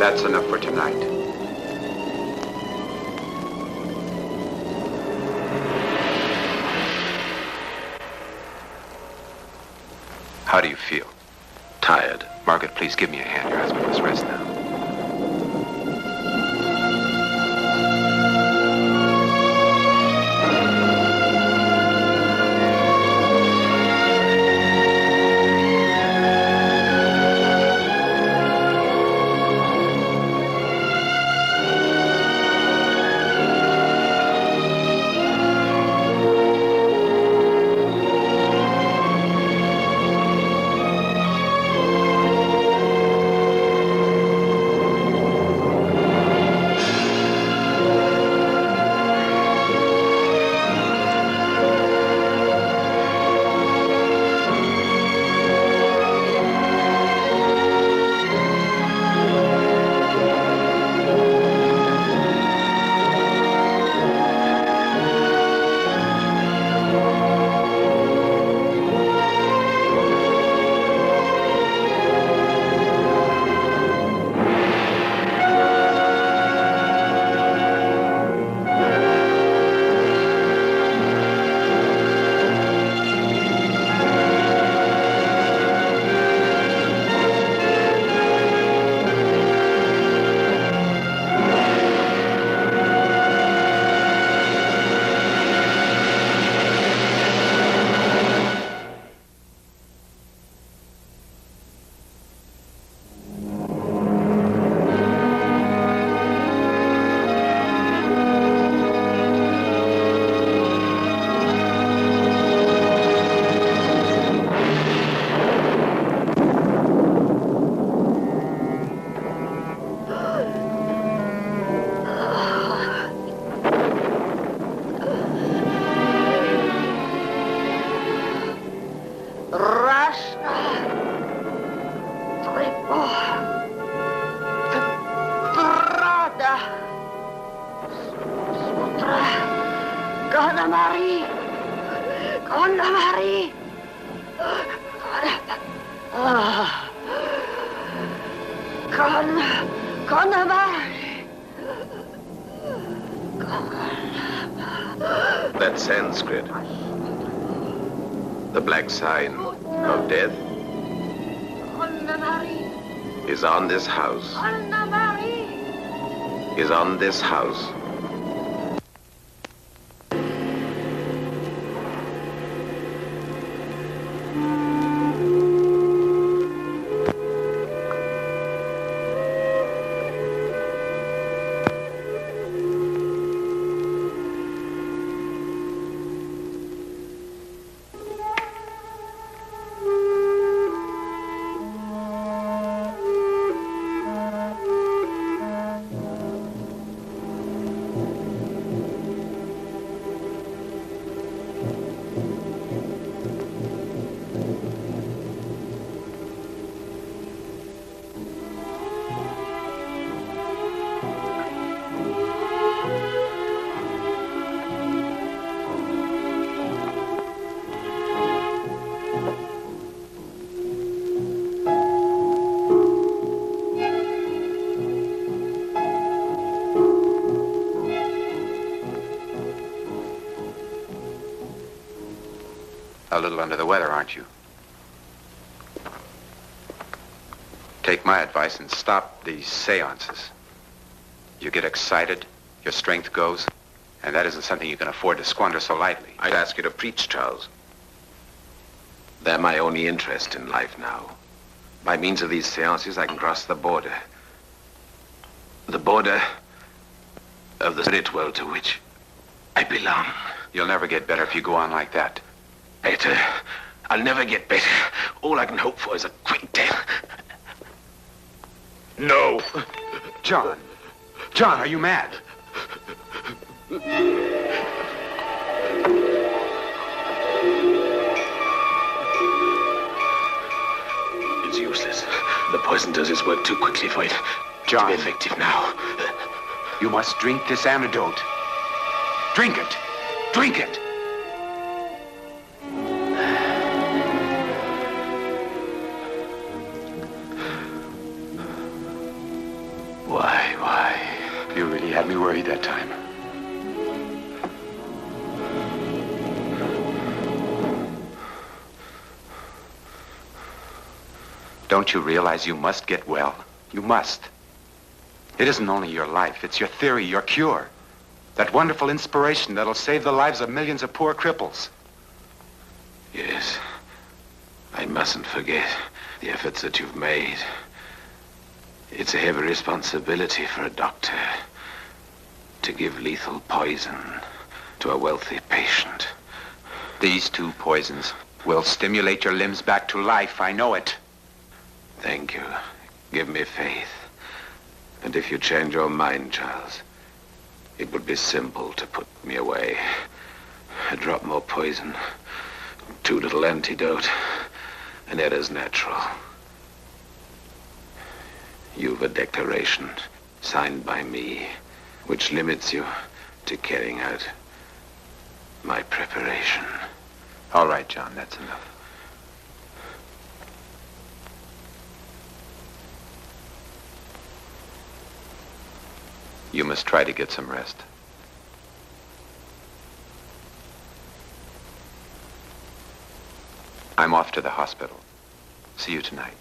That's enough for tonight. How do you feel? Tired. Margaret, please give me a hand. Your husband must rest now. That Sanskrit. The black sign of death is on this house. Is on this house. A little under the weather, aren't you? Take my advice and stop these seances. You get excited, your strength goes, and that isn't something you can afford to squander so lightly. I'd ask you to preach, Charles. They're my only interest in life now. By means of these seances, I can cross the border. The border of the spirit world to which I belong. You'll never get better if you go on like that. Better? I'll never get better. All I can hope for is a quick death. No. John. John, are you mad? It's useless. The poison does its work too quickly for it John, to be effective now. You must drink this antidote. Drink it. Drink it. You really had me worried that time. Don't you realize you must get well? You must. It isn't only your life, it's your theory, your cure. That wonderful inspiration that'll save the lives of millions of poor cripples. Yes. I mustn't forget the efforts that you've made. It's a heavy responsibility for a doctor to give lethal poison to a wealthy patient. These two poisons will stimulate your limbs back to life. I know it. Thank you. Give me faith. And if you change your mind, Charles, it would be simple to put me away. A drop more poison, too little antidote, and that is natural. You've a declaration signed by me, which limits you to carrying out my preparation. All right, John, that's enough. You must try to get some rest. I'm off to the hospital. See you tonight.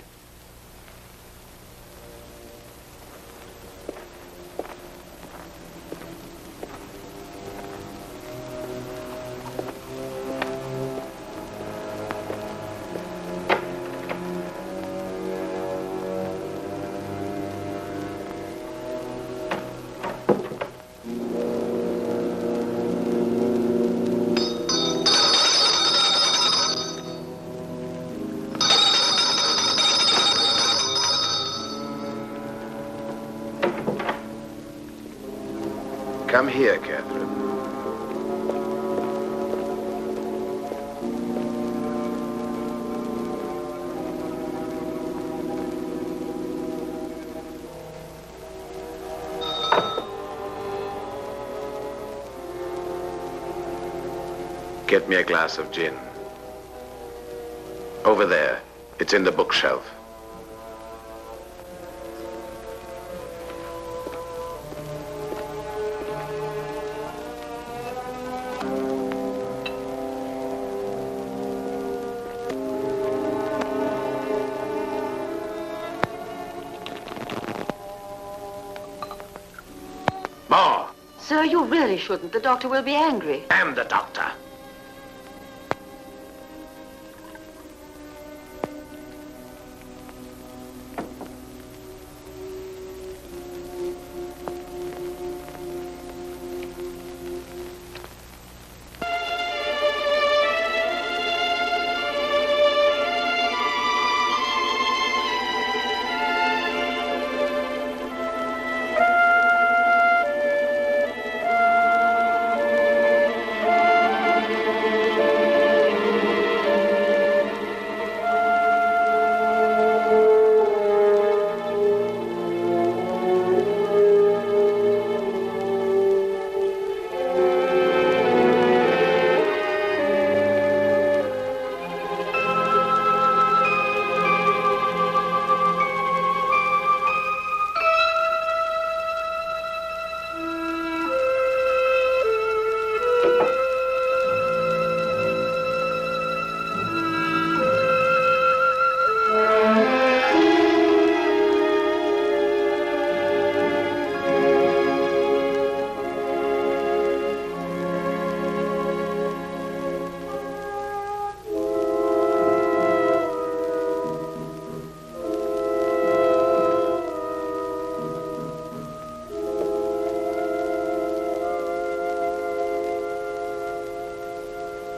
Come here, Catherine. Get me a glass of gin. Over there. It's in the bookshelf. More! Sir, you really shouldn't. The doctor will be angry. I'm the doctor.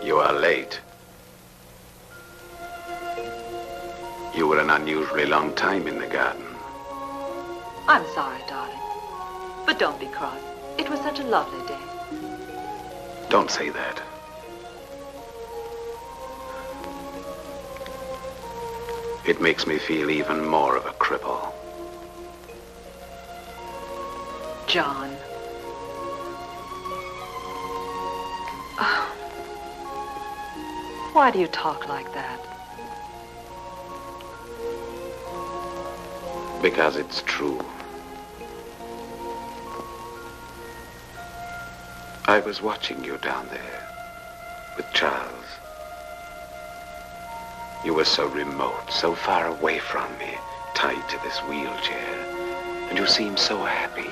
You are late. You were an unusually long time in the garden. I'm sorry, darling. But don't be cross. It was such a lovely day. Don't say that. It makes me feel even more of a cripple. John. Oh. Why do you talk like that? Because it's true. I was watching you down there with Charles. You were so remote, so far away from me, tied to this wheelchair. And you seemed so happy.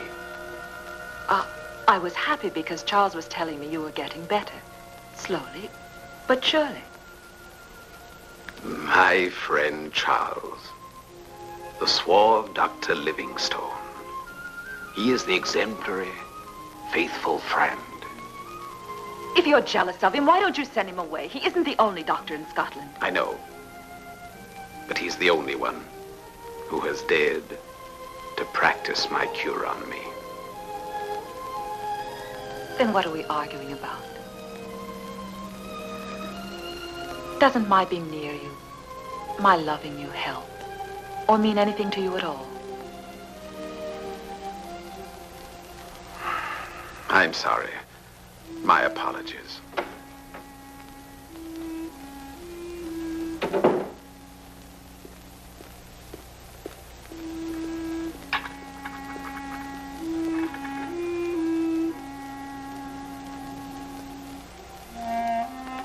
I was happy because Charles was telling me you were getting better. Slowly, but surely. My friend Charles, the suave Dr. Livingstone. He is the exemplary, faithful friend. If you're jealous of him, why don't you send him away? He isn't the only doctor in Scotland. I know. But he's the only one who has dared to practice my cure on me. Then what are we arguing about? Doesn't my being near you, my loving you help, or mean anything to you at all? I'm sorry. My apologies.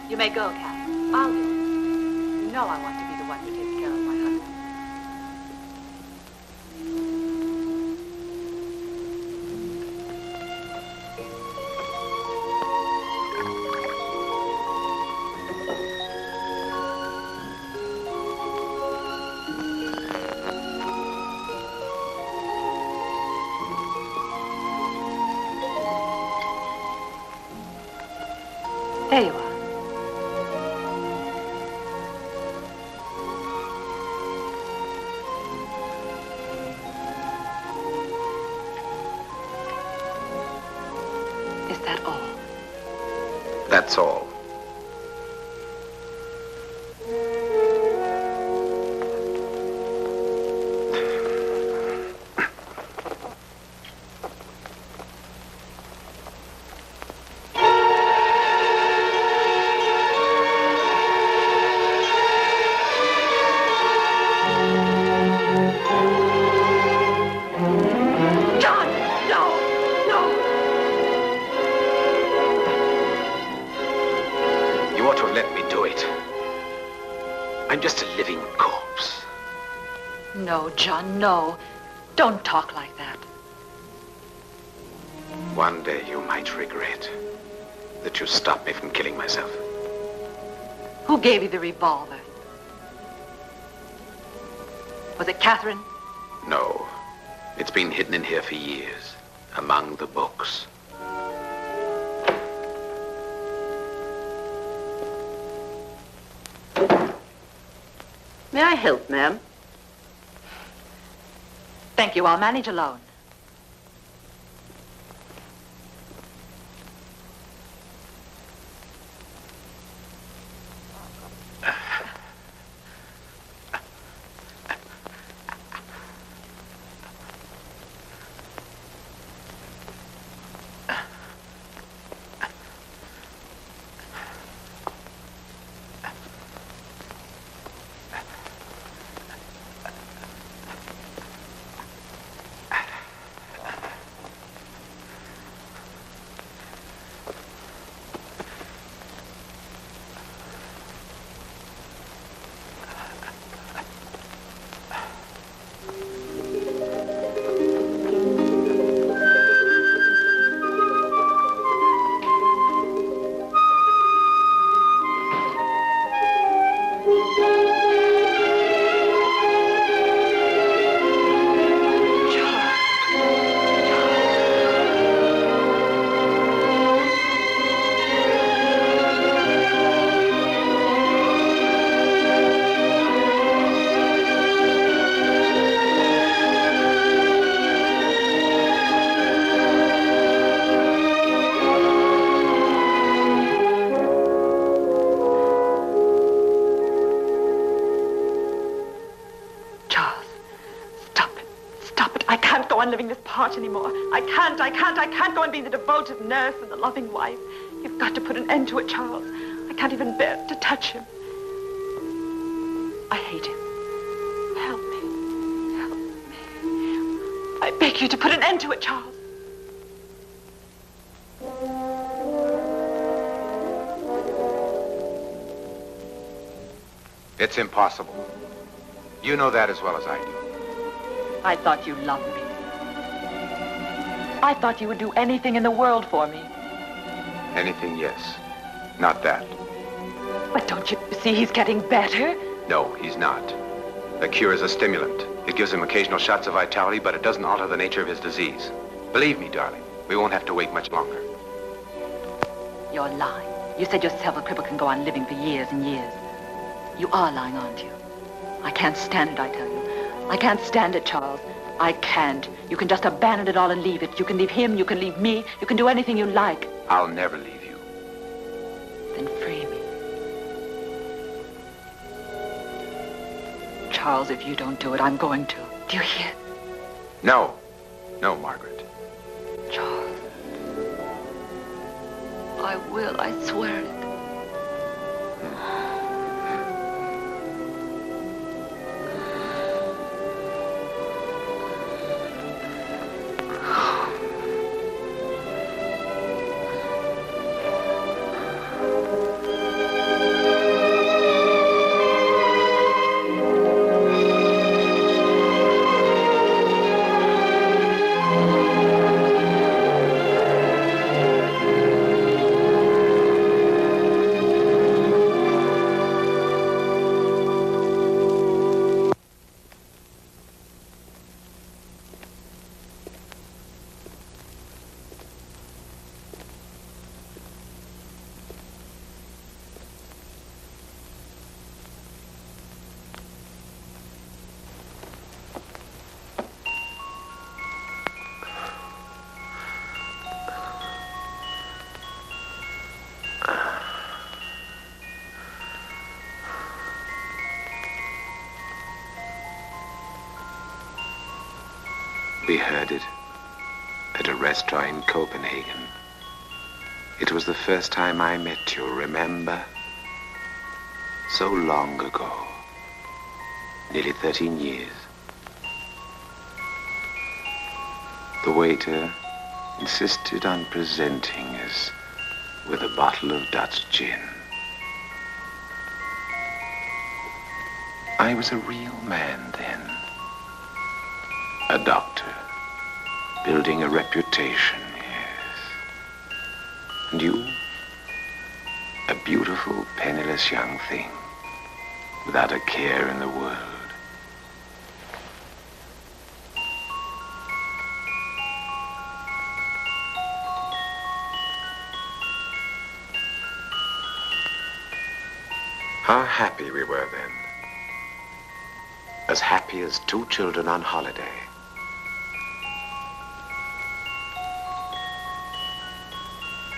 You may go, Cat. I'll do it. You know I want to be the one who takes care of my husband. There you are. Is that all? That's all. I'm just a living corpse. No, John, no. Don't talk like that. One day you might regret that you stopped me from killing myself. Who gave you the revolver? Was it Catherine? No. It's been hidden in here for years, among the books. May I help, ma'am? Thank you. I'll manage alone. Anymore. I can't go on being the devoted nurse and the loving wife. You've got to put an end to it, Charles. I can't even bear to touch him. I hate him. Help me. Help me. I beg you to put an end to it, Charles. It's impossible. You know that as well as I do. I thought you loved me. I thought you would do anything in the world for me. Anything, yes. Not that. But don't you see he's getting better? No, he's not. The cure is a stimulant. It gives him occasional shots of vitality, but it doesn't alter the nature of his disease. Believe me, darling, we won't have to wait much longer. You're lying. You said yourself a cripple can go on living for years and years. You are lying, aren't you? I can't stand it, I tell you. I can't stand it, Charles. I can't. You can just abandon it all and leave it. You can leave him, you can leave me, you can do anything you like. I'll never leave you. Then free me. Charles, if you don't do it, I'm going to. Do you hear? No. No, Margaret. Charles. I will, I swear it. We heard it at a restaurant in Copenhagen. It was the first time I met you, remember? So long ago. Nearly 13 years. The waiter insisted on presenting us with a bottle of Dutch gin. I was a real man then. A doctor, building a reputation, yes. And you, a beautiful, penniless young thing, without a care in the world. How happy we were then. As happy as two children on holiday.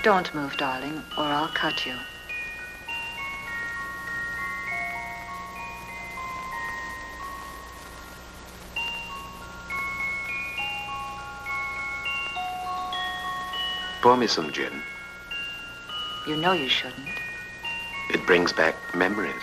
Don't move, darling, or I'll cut you. Pour me some gin. You know you shouldn't. It brings back memories.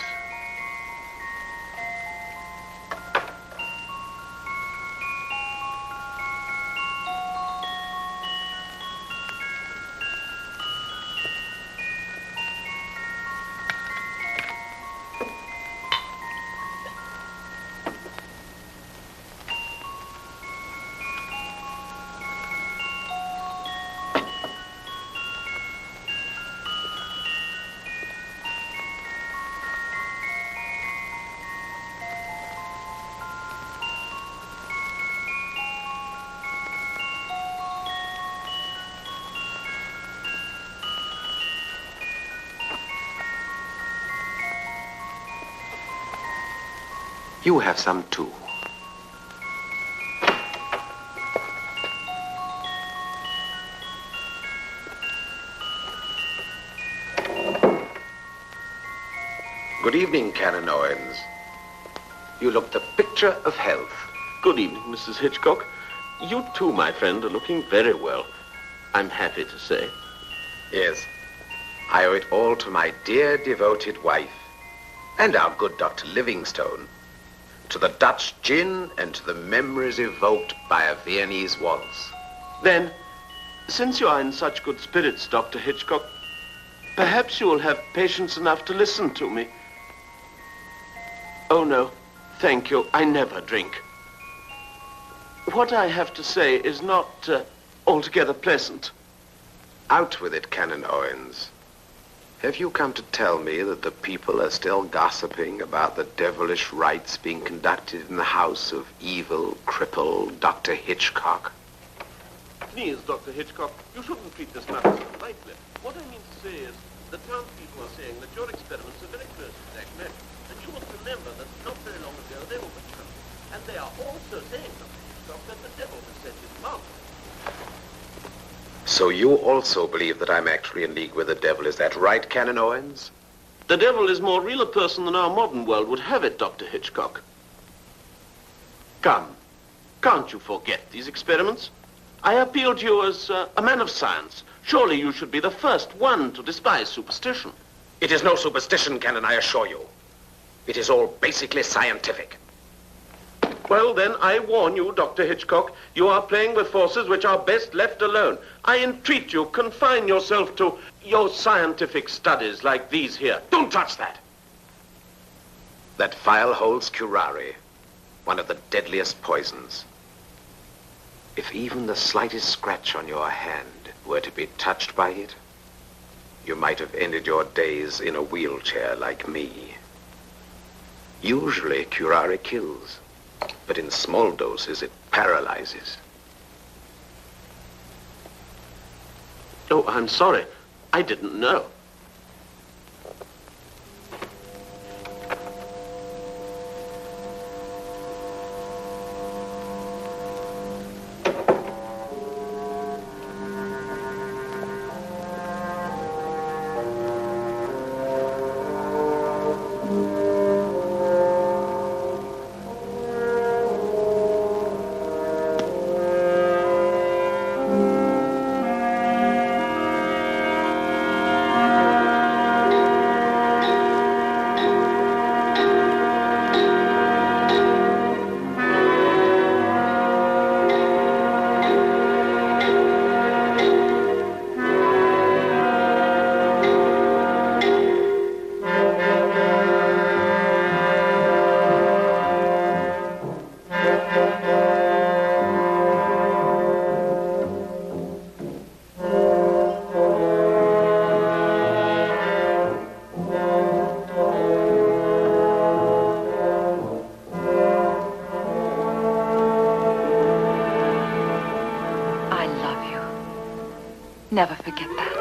You have some too. Good evening, Canon Owens. You look the picture of health. Good evening, Mrs. Hitchcock. You too, my friend, are looking very well. I'm happy to say. Yes. I owe it all to my dear, devoted wife and our good Dr. Livingstone, to the Dutch gin and to the memories evoked by a Viennese waltz. Then, since you are in such good spirits, Dr. Hitchcock, perhaps you will have patience enough to listen to me. Oh, no. Thank you. I never drink. What I have to say is not altogether pleasant. Out with it, Canon Owens. Have you come to tell me that the people are still gossiping about the devilish rites being conducted in the house of evil, crippled Dr. Hitchcock? Please, Dr. Hitchcock, you shouldn't treat this matter so lightly. What I mean to say is, the townspeople are saying that your experiments are very close to that match. And you must remember that not very long ago they were witch-hunted. And they are also saying, Dr. Hitchcock, that the devil has set his mouth. So you also believe that I'm actually in league with the devil. Is that right, Canon Owens? The devil is more real a person than our modern world would have it, Dr. Hitchcock. Come, can't you forget these experiments? I appeal to you as a man of science. Surely you should be the first one to despise superstition. It is no superstition, Canon, I assure you. It is all basically scientific. Well, then, I warn you, Dr. Hitchcock, you are playing with forces which are best left alone. I entreat you, confine yourself to your scientific studies like these here. Don't touch that. That vial holds curare, one of the deadliest poisons. If even the slightest scratch on your hand were to be touched by it, you might have ended your days in a wheelchair like me. Usually, curare kills. But in small doses, it paralyzes. Oh, I'm sorry. I didn't know. Never forget that.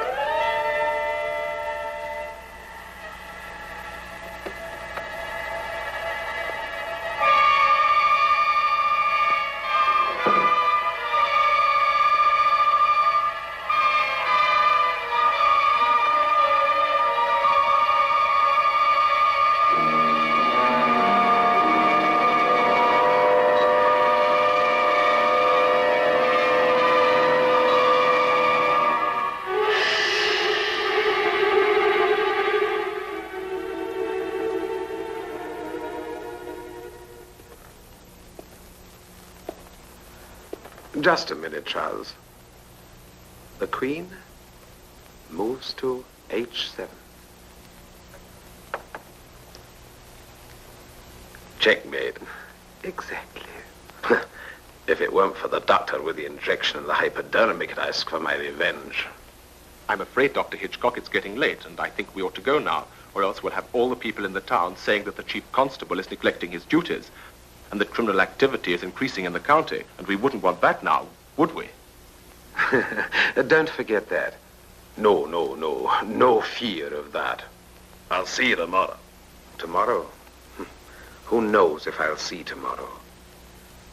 Just a minute, Charles. The Queen moves to H7. Checkmate. Exactly. If it weren't for the doctor with the injection and the hypodermic, I'd ask for my revenge. I'm afraid, Dr. Hitchcock, it's getting late, and I think we ought to go now, or else we'll have all the people in the town saying that the chief constable is neglecting his duties, and that criminal activity is increasing in the county, and we wouldn't want that now, would we? Don't forget that. No fear of that. I'll see you tomorrow. Tomorrow? Who knows if I'll see tomorrow?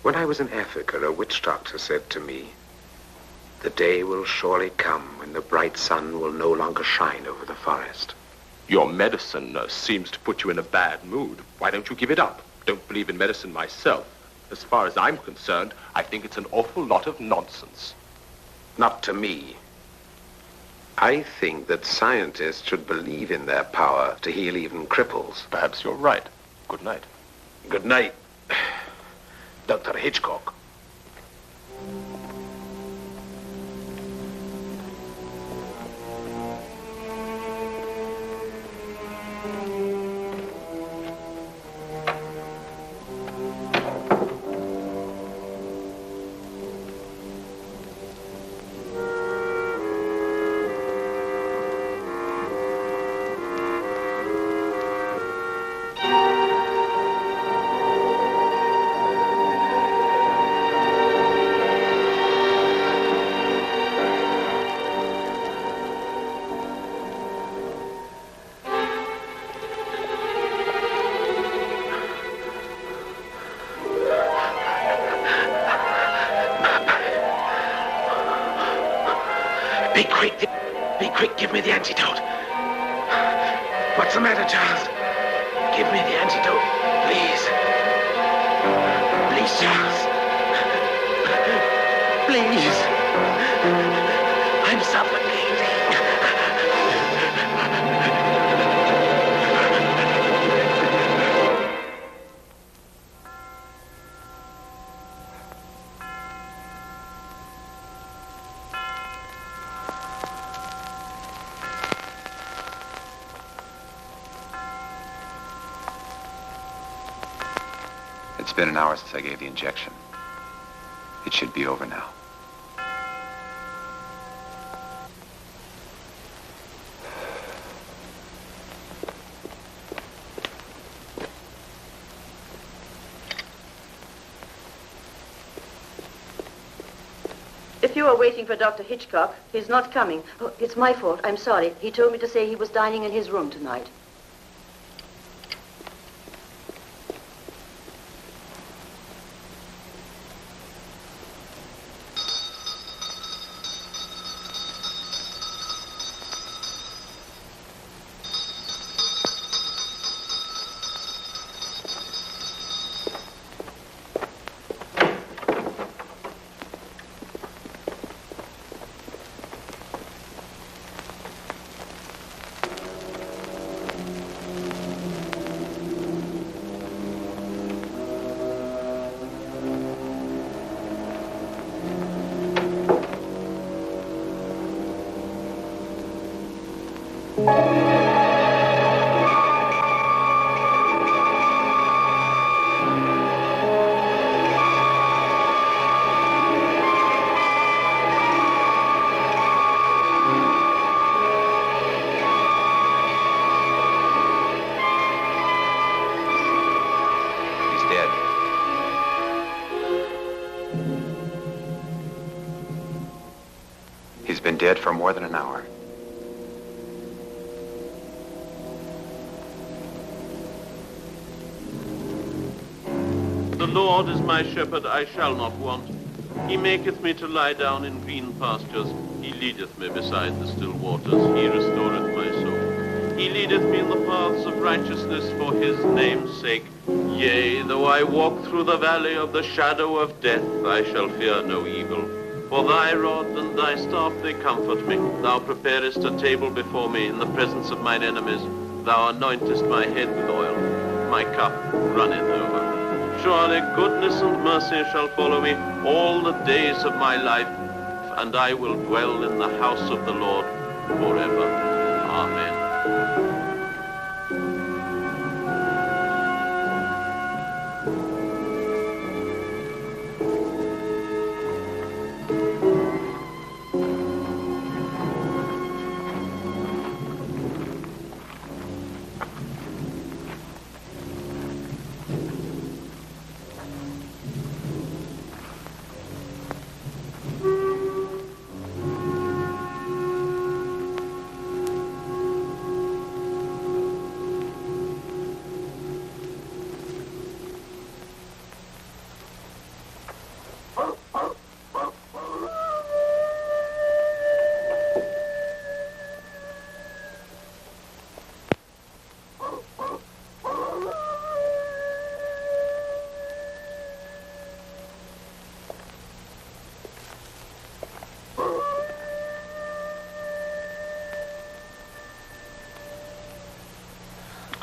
When I was in Africa, a witch doctor said to me, "The day will surely come when the bright sun will no longer shine over the forest." Your medicine seems to put you in a bad mood. Why don't you give it up? Don't believe in medicine myself. As far as I'm concerned, I think it's an awful lot of nonsense. Not to me. I think that scientists should believe in their power to heal even cripples. Perhaps you're right. Good night. Good night, Dr. Hitchcock. Be quick. Be quick. Give me the antidote. What's the matter, Charles? Give me the antidote, please. Please, Charles. Please. I'm suffocating. It's been an hour since I gave the injection. It should be over now. If you are waiting for Dr. Hitchcock, he's not coming. Oh, it's my fault. I'm sorry. He told me to say he was dining in his room tonight. He's been dead for more than an hour. The Lord is my shepherd, I shall not want. He maketh me to lie down in green pastures. He leadeth me beside the still waters. He restoreth my soul. He leadeth me in the paths of righteousness for his name's sake. Yea, though I walk through the valley of the shadow of death, I shall fear no evil. For thy rod and thy staff, they comfort me. Thou preparest a table before me in the presence of mine enemies. Thou anointest my head with oil. My cup runneth over. Surely goodness and mercy shall follow me all the days of my life, and I will dwell in the house of the Lord forever. Amen.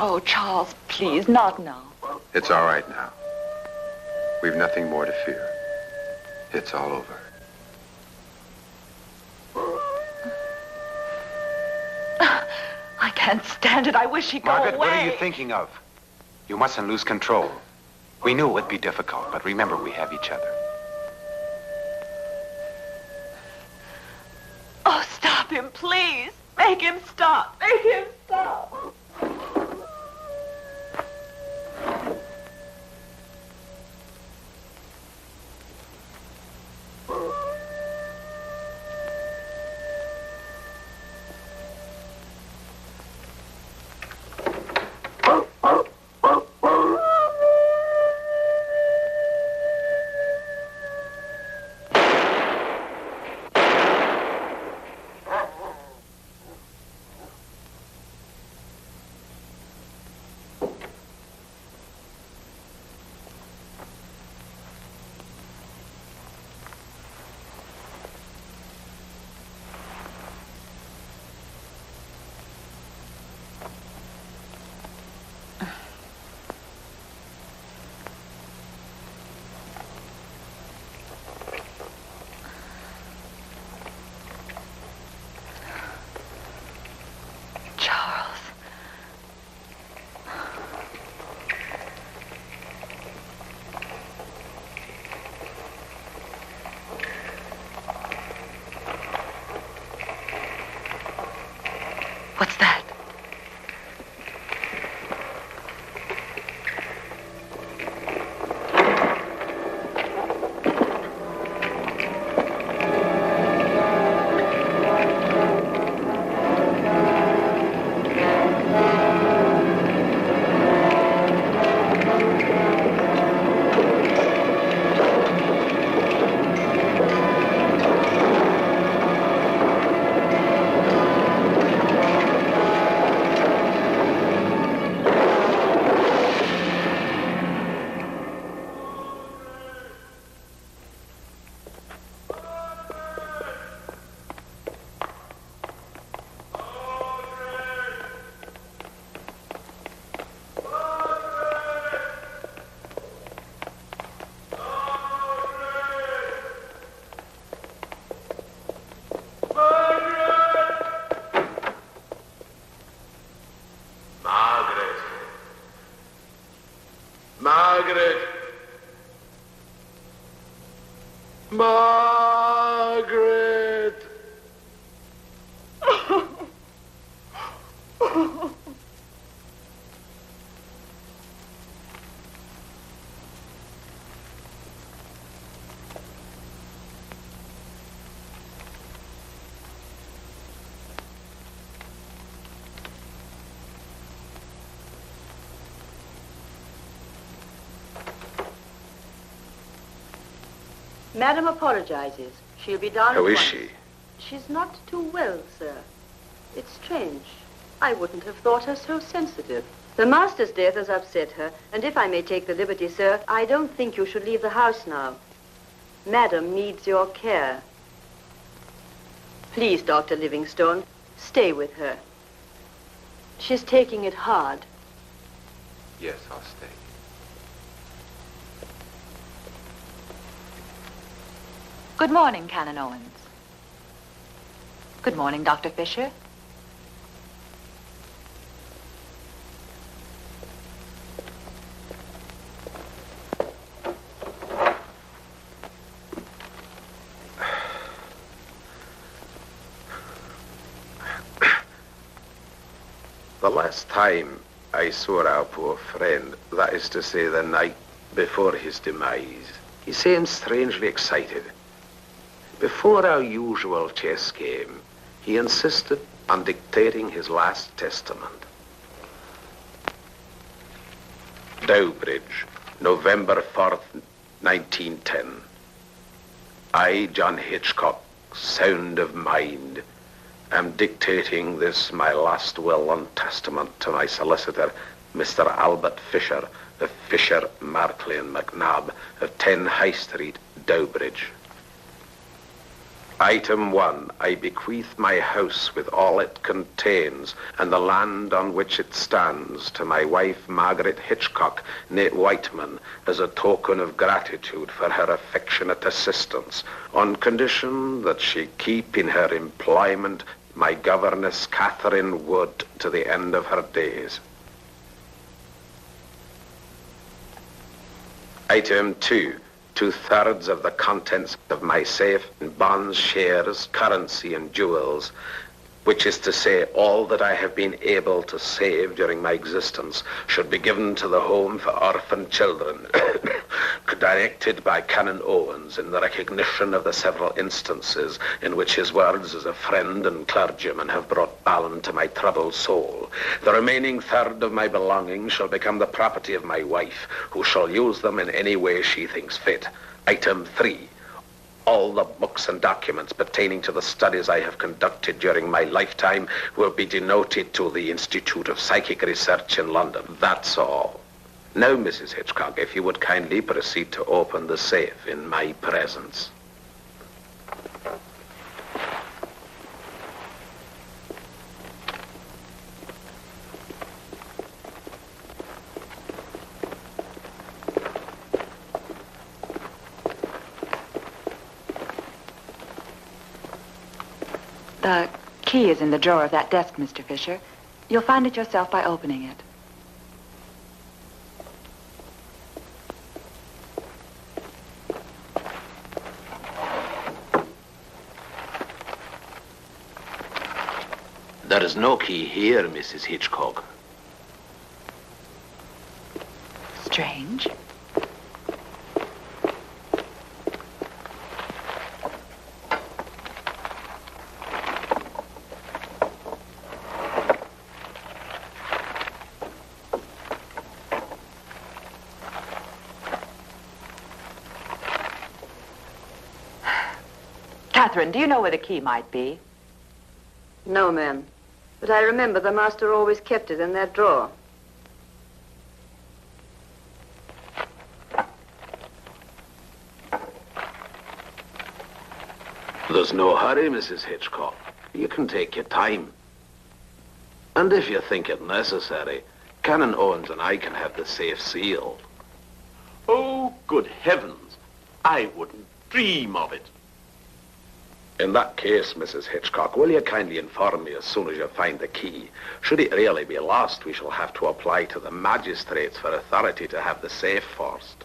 Oh, Charles, please, not now. It's all right now. We've nothing more to fear. It's all over. I can't stand it. I wish he'd go Margaret, away. what are you thinking of? You mustn't lose control. We knew it would be difficult, but remember, we have each other. Oh, stop him, please. Make him stop. Make him stop. What's that? Margaret! Madam apologizes. She'll be down How at is once. she? She's not too well, sir. It's strange. I wouldn't have thought her so sensitive. The master's death has upset her, and if I may take the liberty, sir, I don't think you should leave the house now. Madam needs your care. Please, Dr. Livingstone, stay with her. She's taking it hard. Yes, I'll stay. Good morning, Canon Owens. Good morning, Dr. Fisher. The last time I saw our poor friend, that is to say the night before his demise, he seemed strangely excited. Before our usual chess game, he insisted on dictating his last testament. Dowbridge, November 4th, 1910. I, John Hitchcock, sound of mind, am dictating this, my last will and testament, to my solicitor, Mr. Albert Fisher, of Fisher, Markley and McNabb, of 10 High Street, Dowbridge. Item 1, I bequeath my house with all it contains and the land on which it stands to my wife, Margaret Hitchcock, née Whiteman, as a token of gratitude for her affectionate assistance, on condition that she keep in her employment my governess, Catherine Wood, to the end of her days. Item 2, 2/3 of the contents of my safe in bonds, shares, currency, and jewels, which is to say all that I have been able to save during my existence, should be given to the Home for Orphan Children, directed by Canon Owens in the recognition of the several instances in which his words as a friend and clergyman have brought balm to my troubled soul. The remaining 1/3 of my belongings shall become the property of my wife, who shall use them in any way she thinks fit. Item 3. All the books and documents pertaining to the studies I have conducted during my lifetime will be denoted to the Institute of Psychic Research in London. That's all. Now, Mrs. Hitchcock, if you would kindly proceed to open the safe in my presence. The key is in the drawer of that desk, Mr. Fisher. You'll find it yourself by opening it. There is no key here, Mrs. Hitchcock. Strange. Catherine, do you know where the key might be? No, ma'am. But I remember the master always kept it in that drawer. There's no hurry, Mrs. Hitchcock. You can take your time. And if you think it necessary, Canon Owens and I can have the safe sealed. Oh, good heavens. I wouldn't dream of it. In that case, Mrs. Hitchcock, will you kindly inform me as soon as you find the key? Should it really be lost, we shall have to apply to the magistrates for authority to have the safe forced.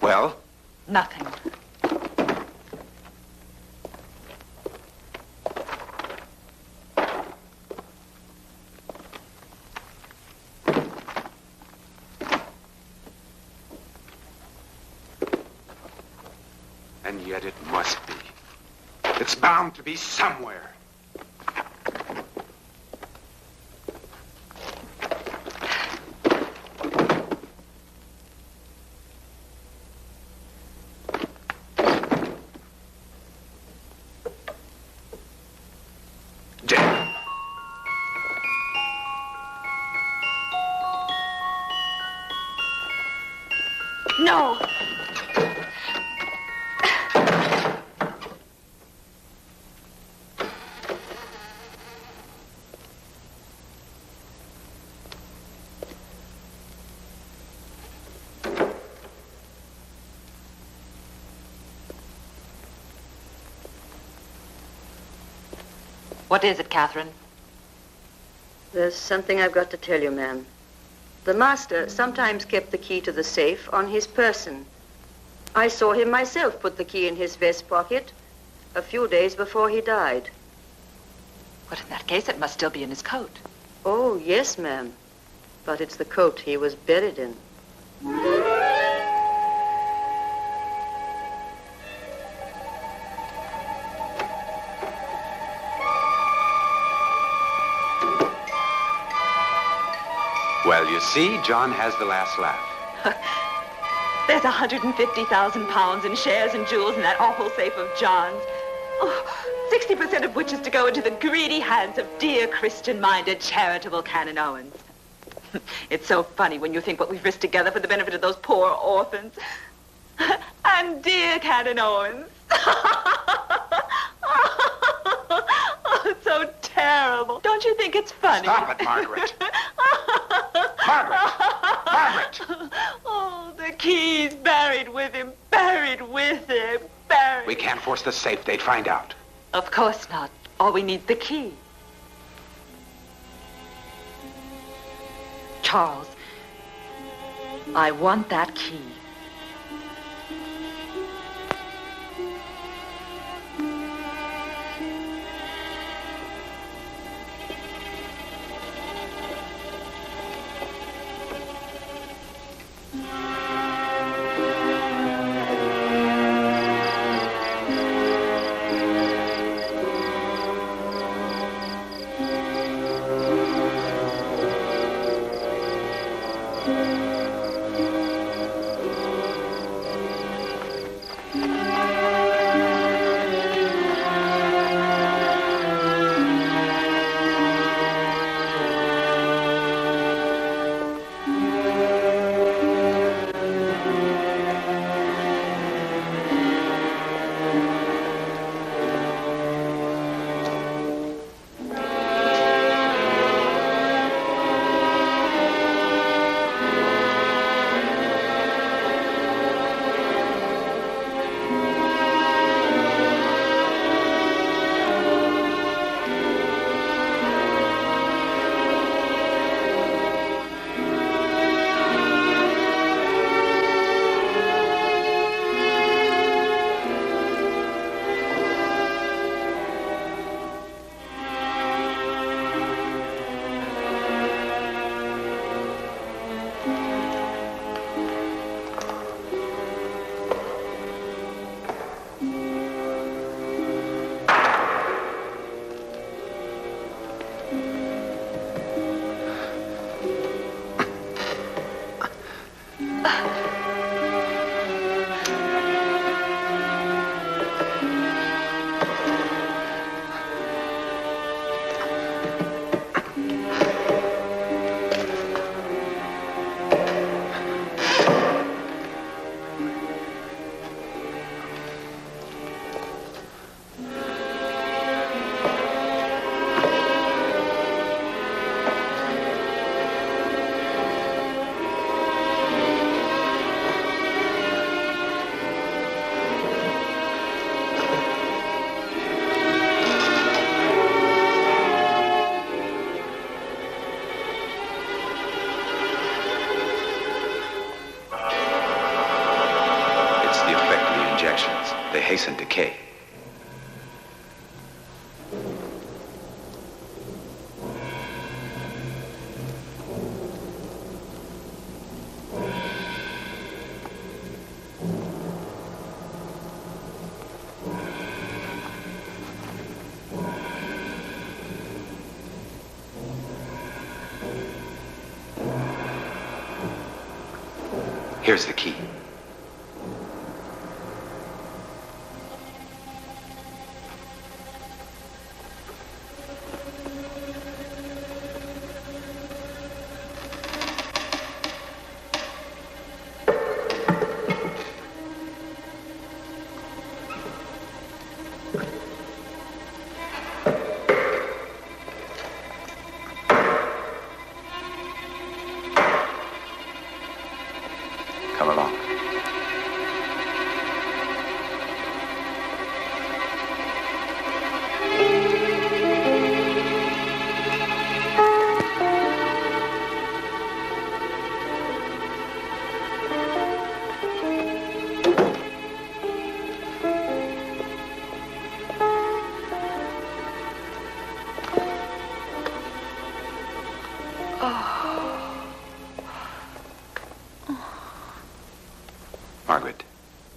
Well? Nothing. And yet it must be. It's bound to be somewhere. No! What is it, Catherine? There's something I've got to tell you, ma'am. The master sometimes kept the key to the safe on his person. I saw him myself put the key in his vest pocket a few days before he died. But in that case, it must still be in his coat. Oh, yes, ma'am. But it's the coat he was buried in. Well, you see, John has the last laugh. There's 150,000 pounds in shares and jewels in that awful safe of John's. Oh, 60% of which is to go into the greedy hands of dear Christian-minded, charitable Canon Owens. It's so funny when you think what we've risked together for the benefit of those poor orphans. And dear Canon Owens. Oh, it's so terrible. Don't you think it's funny? Stop it, Margaret. Margaret! Margaret! Oh, the key's buried with him, buried with him, buried. We can't force the safe. They'd find out. Of course not. All we need's the key. Charles, I want that key. projections. They hasten decay. Here's the key. Come along.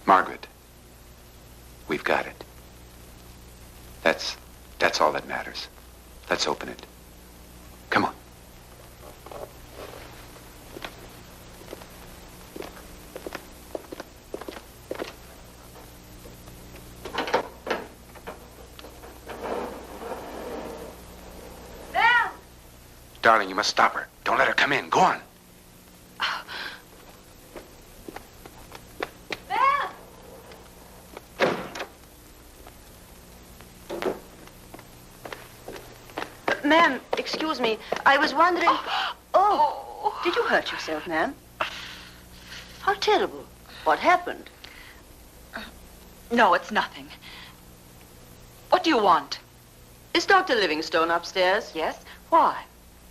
Margaret, we've got it. That's all that matters. Let's open it. Come on. Belle! Darling, you must stop her. Don't let her come in. Go on. Ma'am, excuse me. I was wondering... Oh, did you hurt yourself, ma'am? How terrible. What happened? No, it's nothing. What do you want? Is Dr. Livingstone upstairs? Yes? Why?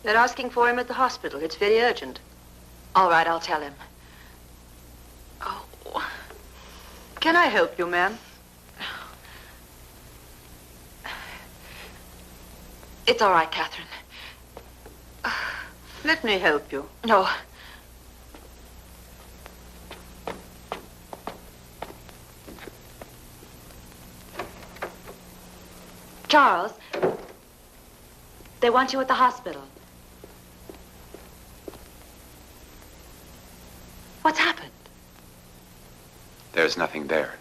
They're asking for him at the hospital. It's very urgent. All right, I'll tell him. Oh. Can I help you, ma'am? It's all right, Catherine. Let me help you. No. Charles, they want you at the hospital. What's happened? There's nothing there.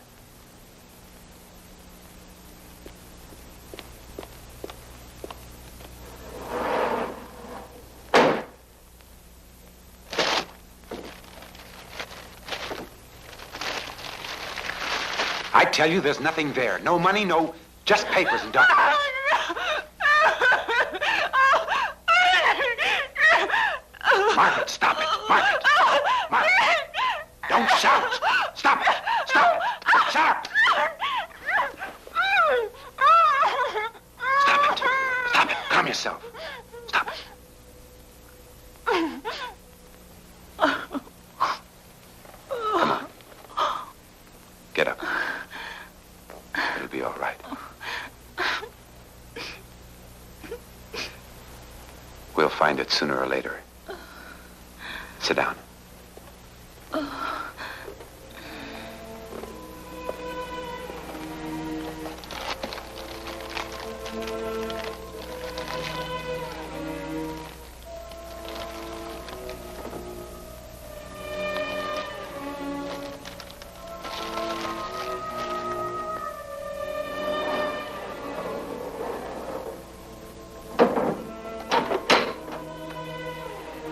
I tell you, there's nothing there. No money, no... just papers and documents. Margaret, stop it. Margaret. Margaret. Don't shout. Stop it. Stop it. Shut up. Stop it. Stop it. Calm yourself. Stop it. Come on. Get up. It'll be all right. We'll find it sooner or later. Sit down.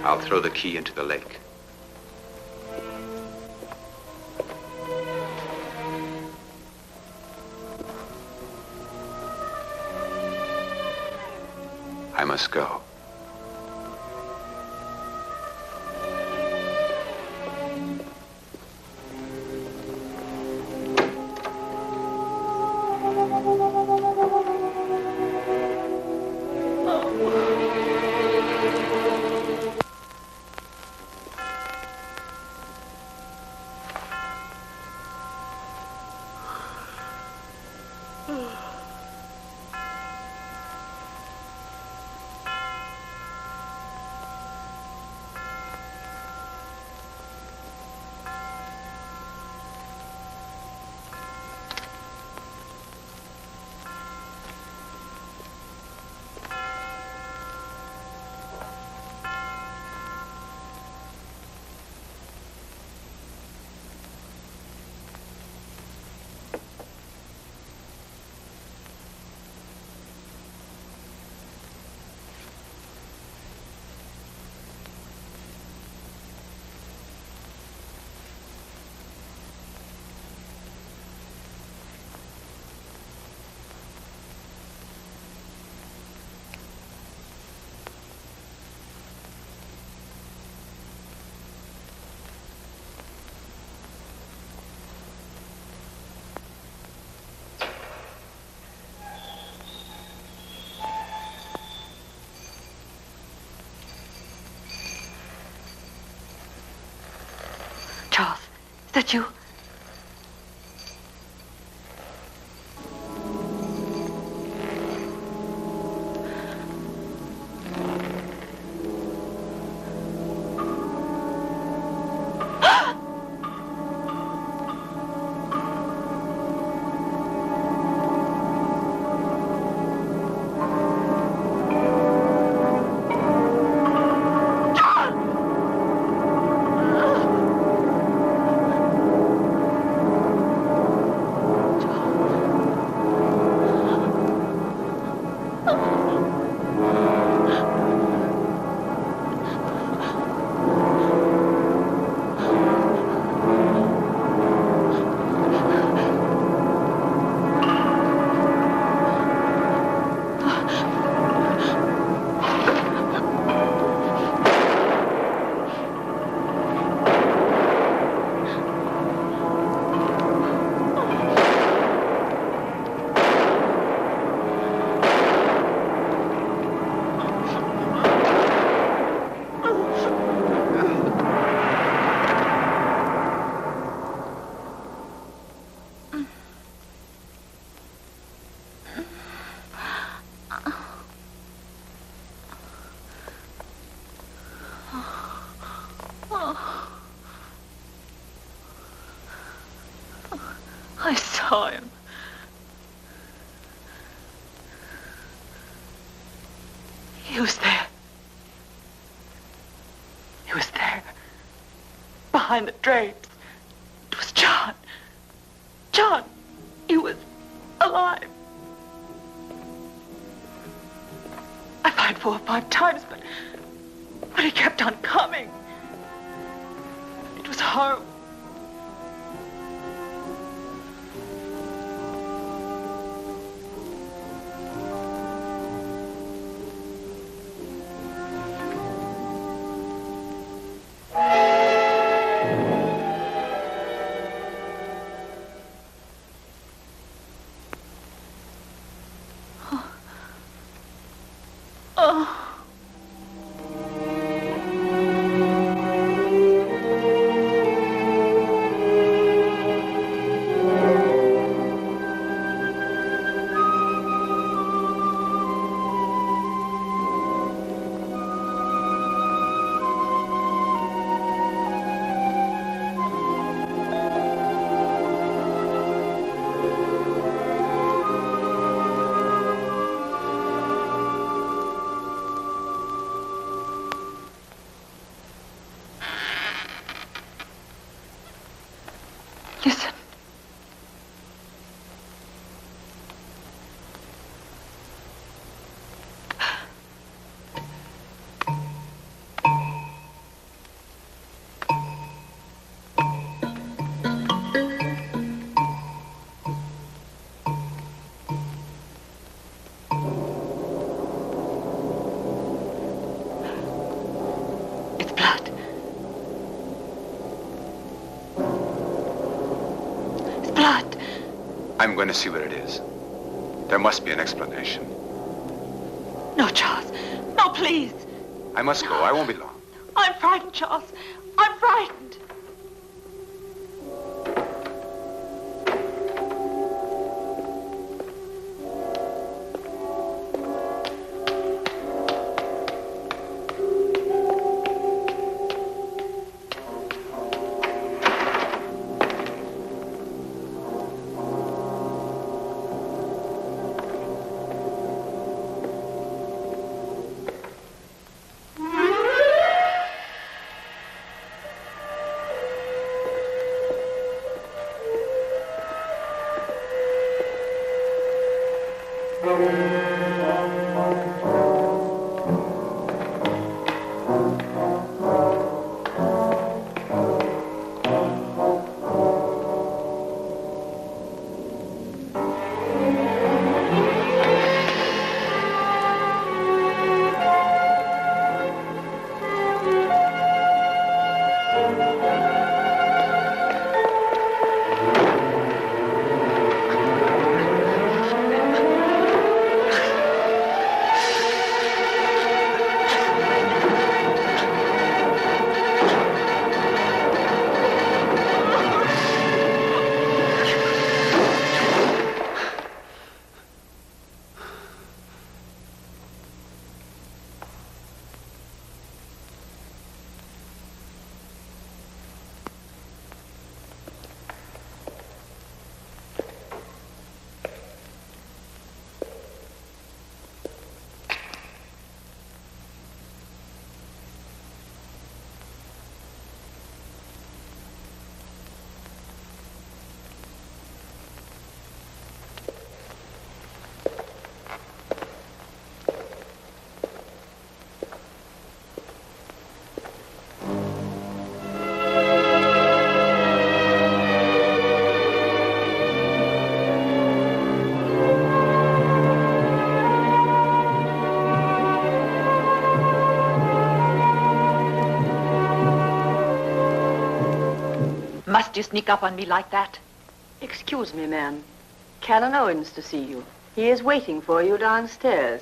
I'll throw the key into the lake. I must go. Charles, is that you? I saw him. He was there. He was there. Behind the drapes. It was John. John, he was alive. I tried 4 or 5 times, but he kept on coming. It was horrible. Listen. It's blood. Blood. I'm going to see what it is. There must be an explanation. No, Charles. No, please. I must go. I won't be long. I'm frightened, Charles. I'm frightened. Must you sneak up on me like that? Excuse me, ma'am. Canon Owens to see you. He is waiting for you downstairs.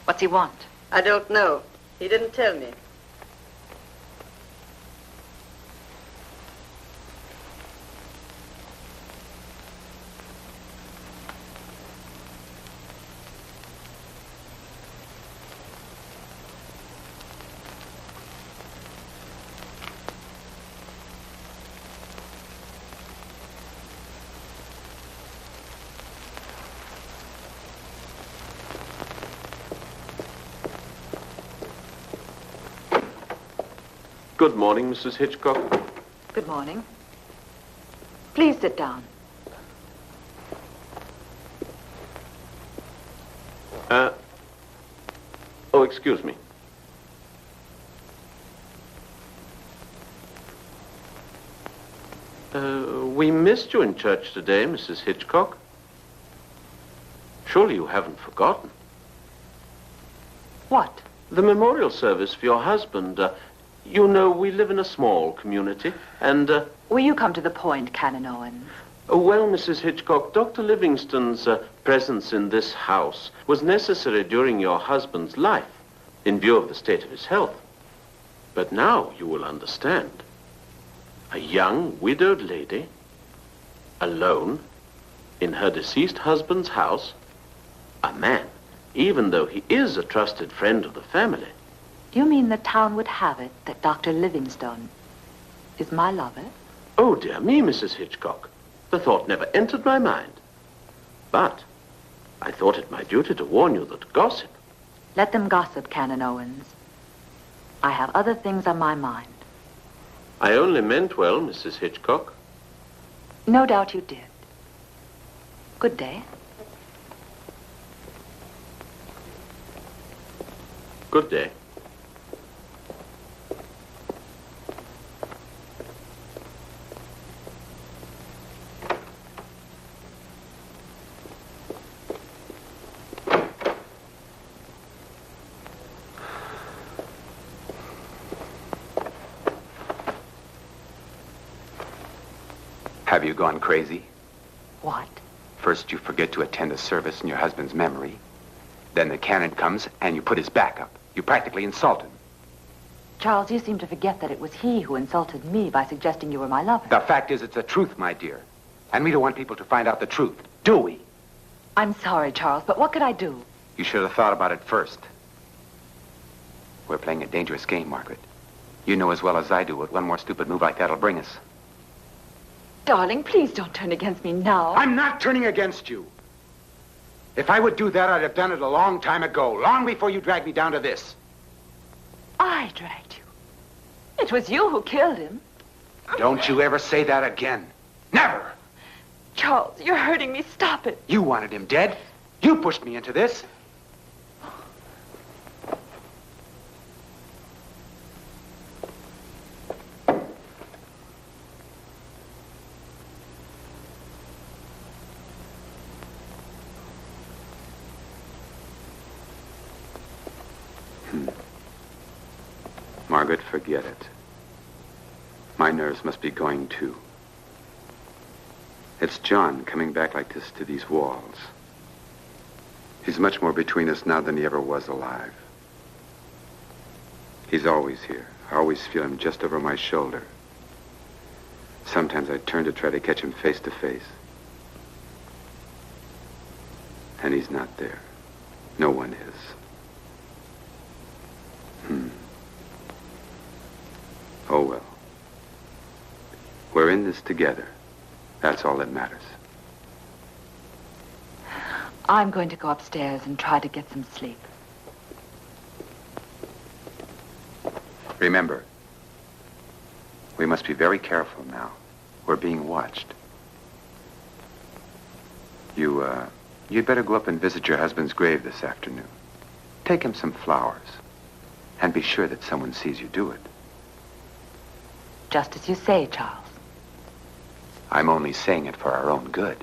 What's he want? I don't know. He didn't tell me. Good morning, Mrs. Hitchcock. Good morning. Please sit down. Oh, excuse me. We missed you in church today, Mrs. Hitchcock. Surely you haven't forgotten. What? The memorial service for your husband. You know, we live in a small community, and... Will you come to the point, Canon Owens? Well, Mrs. Hitchcock, Dr. Livingston's presence in this house was necessary during your husband's life, in view of the state of his health. But now you will understand. A young, widowed lady, alone, in her deceased husband's house, a man, even though he is a trusted friend of the family. Do you mean the town would have it that Dr. Livingstone is my lover? Oh, dear me, Mrs. Hitchcock. The thought never entered my mind. But I thought it my duty to warn you that gossip... Let them gossip, Canon Owens. I have other things on my mind. I only meant well, Mrs. Hitchcock. No doubt you did. Good day. Good day. Have you gone crazy? What? First, you forget to attend a service in your husband's memory. Then the canon comes and you put his back up. You practically insult him. Charles, you seem to forget that it was he who insulted me by suggesting you were my lover. The fact is, it's the truth, my dear. And we don't want people to find out the truth, do we? I'm sorry, Charles, but what could I do? You should have thought about it first. We're playing a dangerous game, Margaret. You know as well as I do what one more stupid move like that'll bring us. Darling, please don't turn against me now. I'm not turning against you. If I would do that, I'd have done it a long time ago, long before you dragged me down to this. I dragged you. It was you who killed him. Don't you ever say that again. Never. Charles, you're hurting me. Stop it. You wanted him dead. You pushed me into this. Margaret, forget it. My nerves must be going too. It's John coming back like this to these walls. He's much more between us now than he ever was alive. He's always here. I always feel him just over my shoulder. Sometimes I turn to try to catch him face to face. And he's not there. No one is. Oh, well. We're in this together. That's all that matters. I'm going to go upstairs and try to get some sleep. Remember, we must be very careful now. We're being watched. You'd better go up and visit your husband's grave this afternoon. Take him some flowers. And be sure that someone sees you do it. Just as you say, Charles. I'm only saying it for our own good.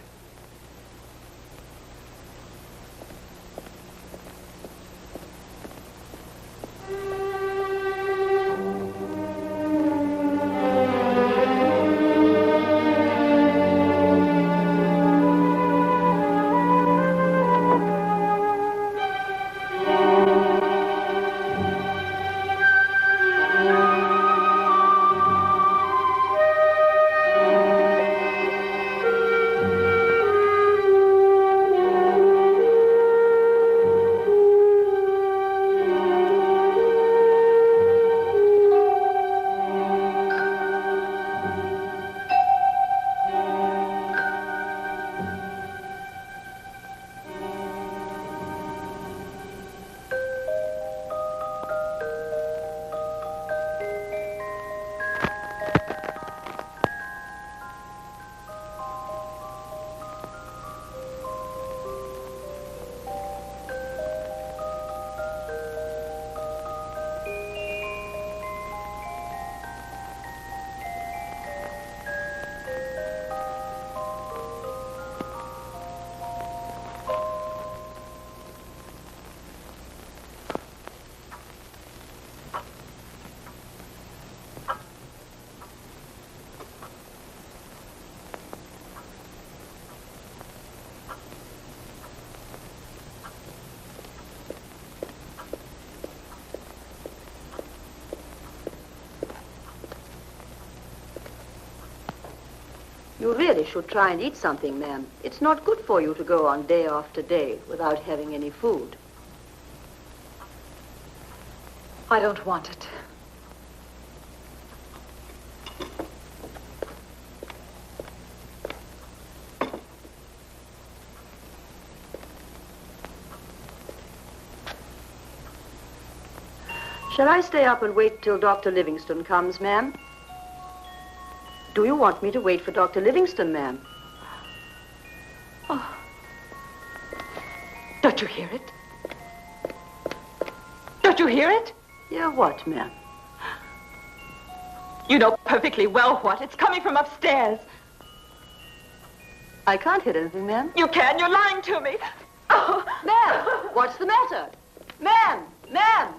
You really should try and eat something, ma'am. It's not good for you to go on day after day without having any food. I don't want it. Shall I stay up and wait till Dr. Livingston comes, ma'am? Do you want me to wait for Dr. Livingston, ma'am? Oh. Don't you hear it? Don't you hear it? Hear what, ma'am? You know perfectly well what. It's coming from upstairs. I can't hear anything, ma'am. You can. You're lying to me. Oh. Ma'am, what's the matter? Ma'am, ma'am.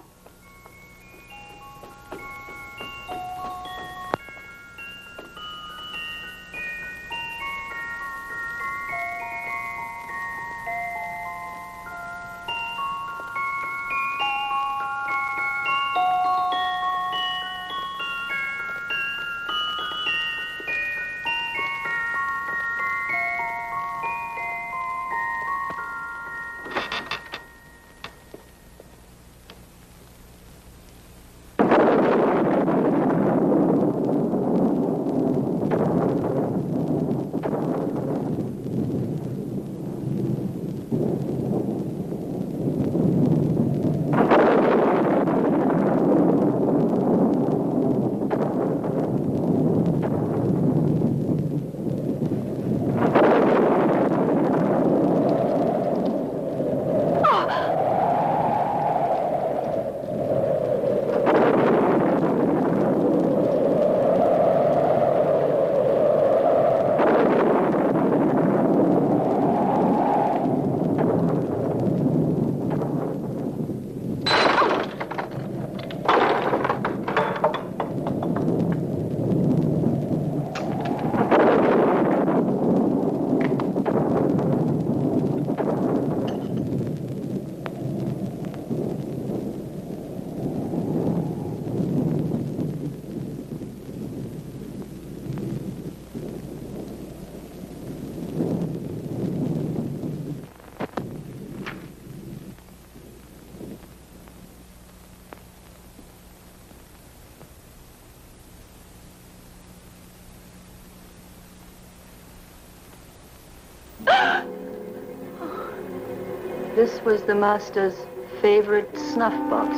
This was the master's favorite snuff box.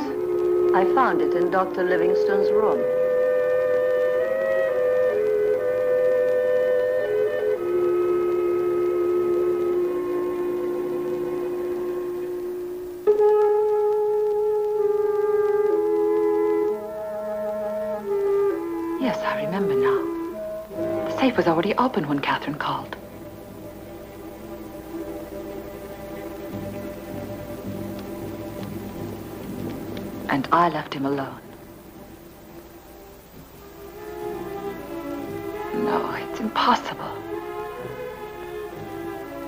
I found it in Dr. Livingstone's room. Yes, I remember now. The safe was already open when Catherine called. And I left him alone. No, it's impossible.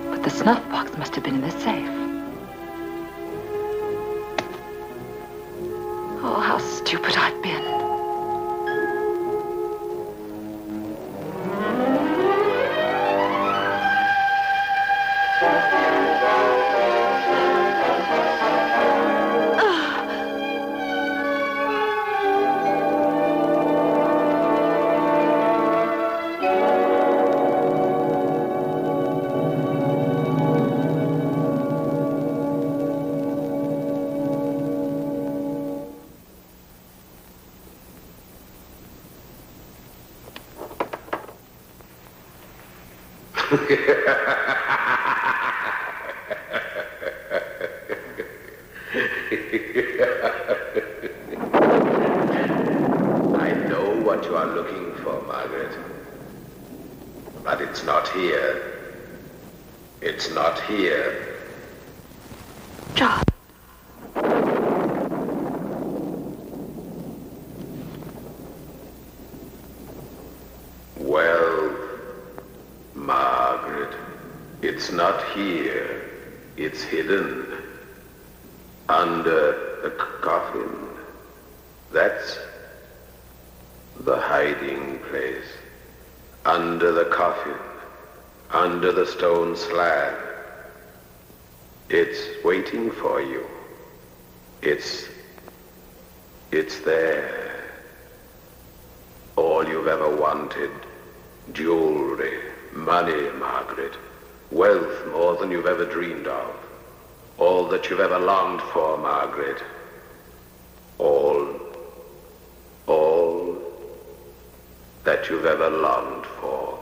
But the snuff box must have been in the safe. Oh, how stupid I've been. I know what you are looking for, Margaret. But it's not here. It's not here. John. Well, Margaret, it's not here. It's hidden. Under the coffin. That's the hiding place. Under the coffin. Under the stone slab. It's waiting for you. It's there. All you've ever wanted. Jewelry, money, Margaret. Wealth more than you've ever dreamed of. All that you've ever longed for, Margaret. All that you've ever longed for.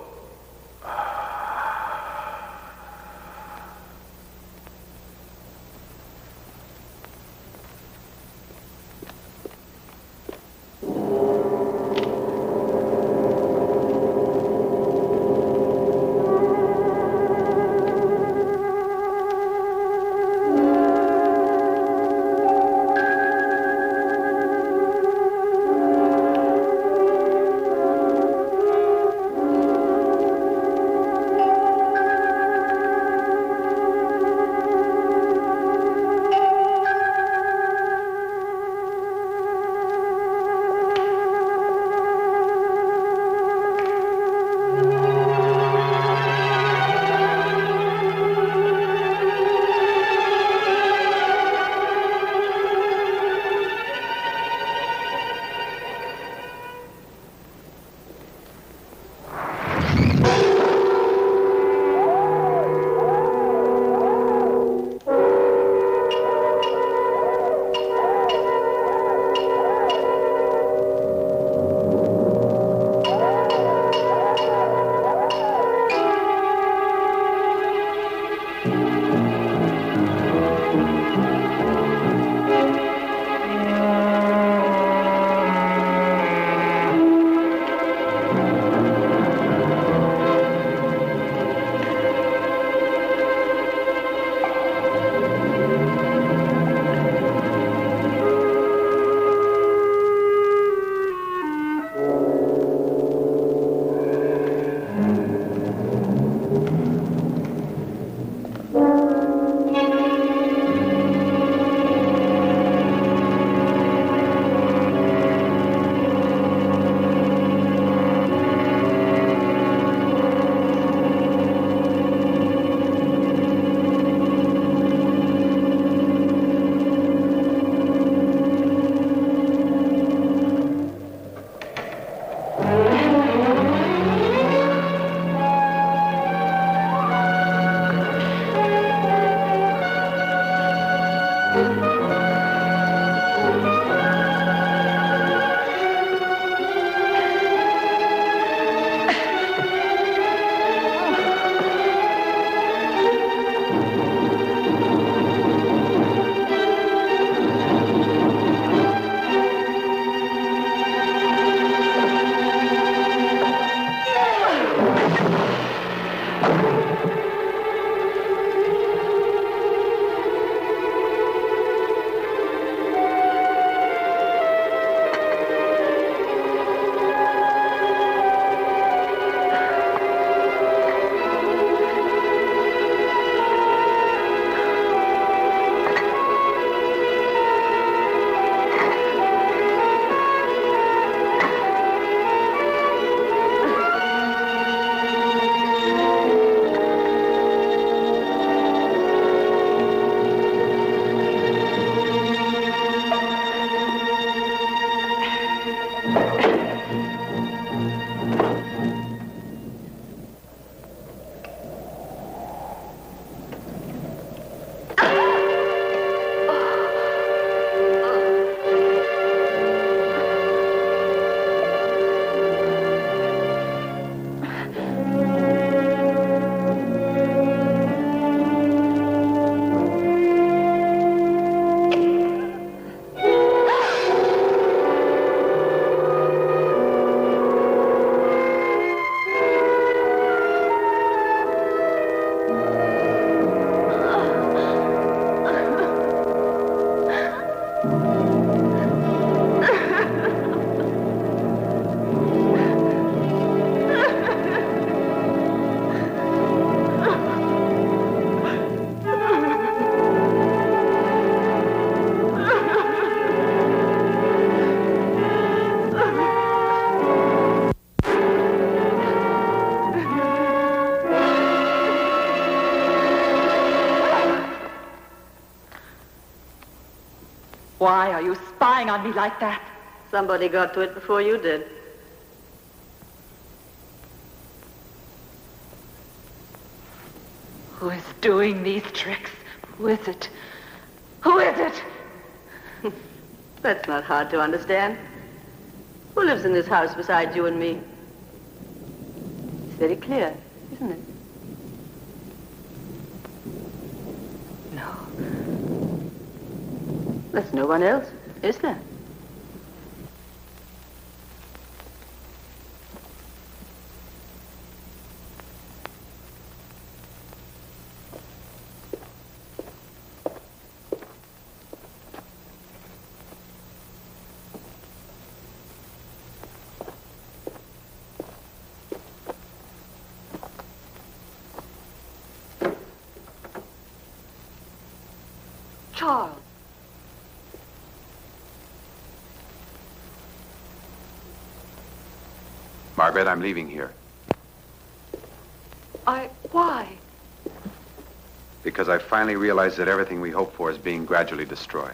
Why are you spying on me like that? Somebody got to it before you did. Who is doing these tricks? Who is it? Who is it? That's not hard to understand. Who lives in this house besides you and me? It's very clear, isn't it? No. There's no one else, is there? Charles. Margaret, I'm leaving here. Why? Because I finally realized that everything we hoped for is being gradually destroyed.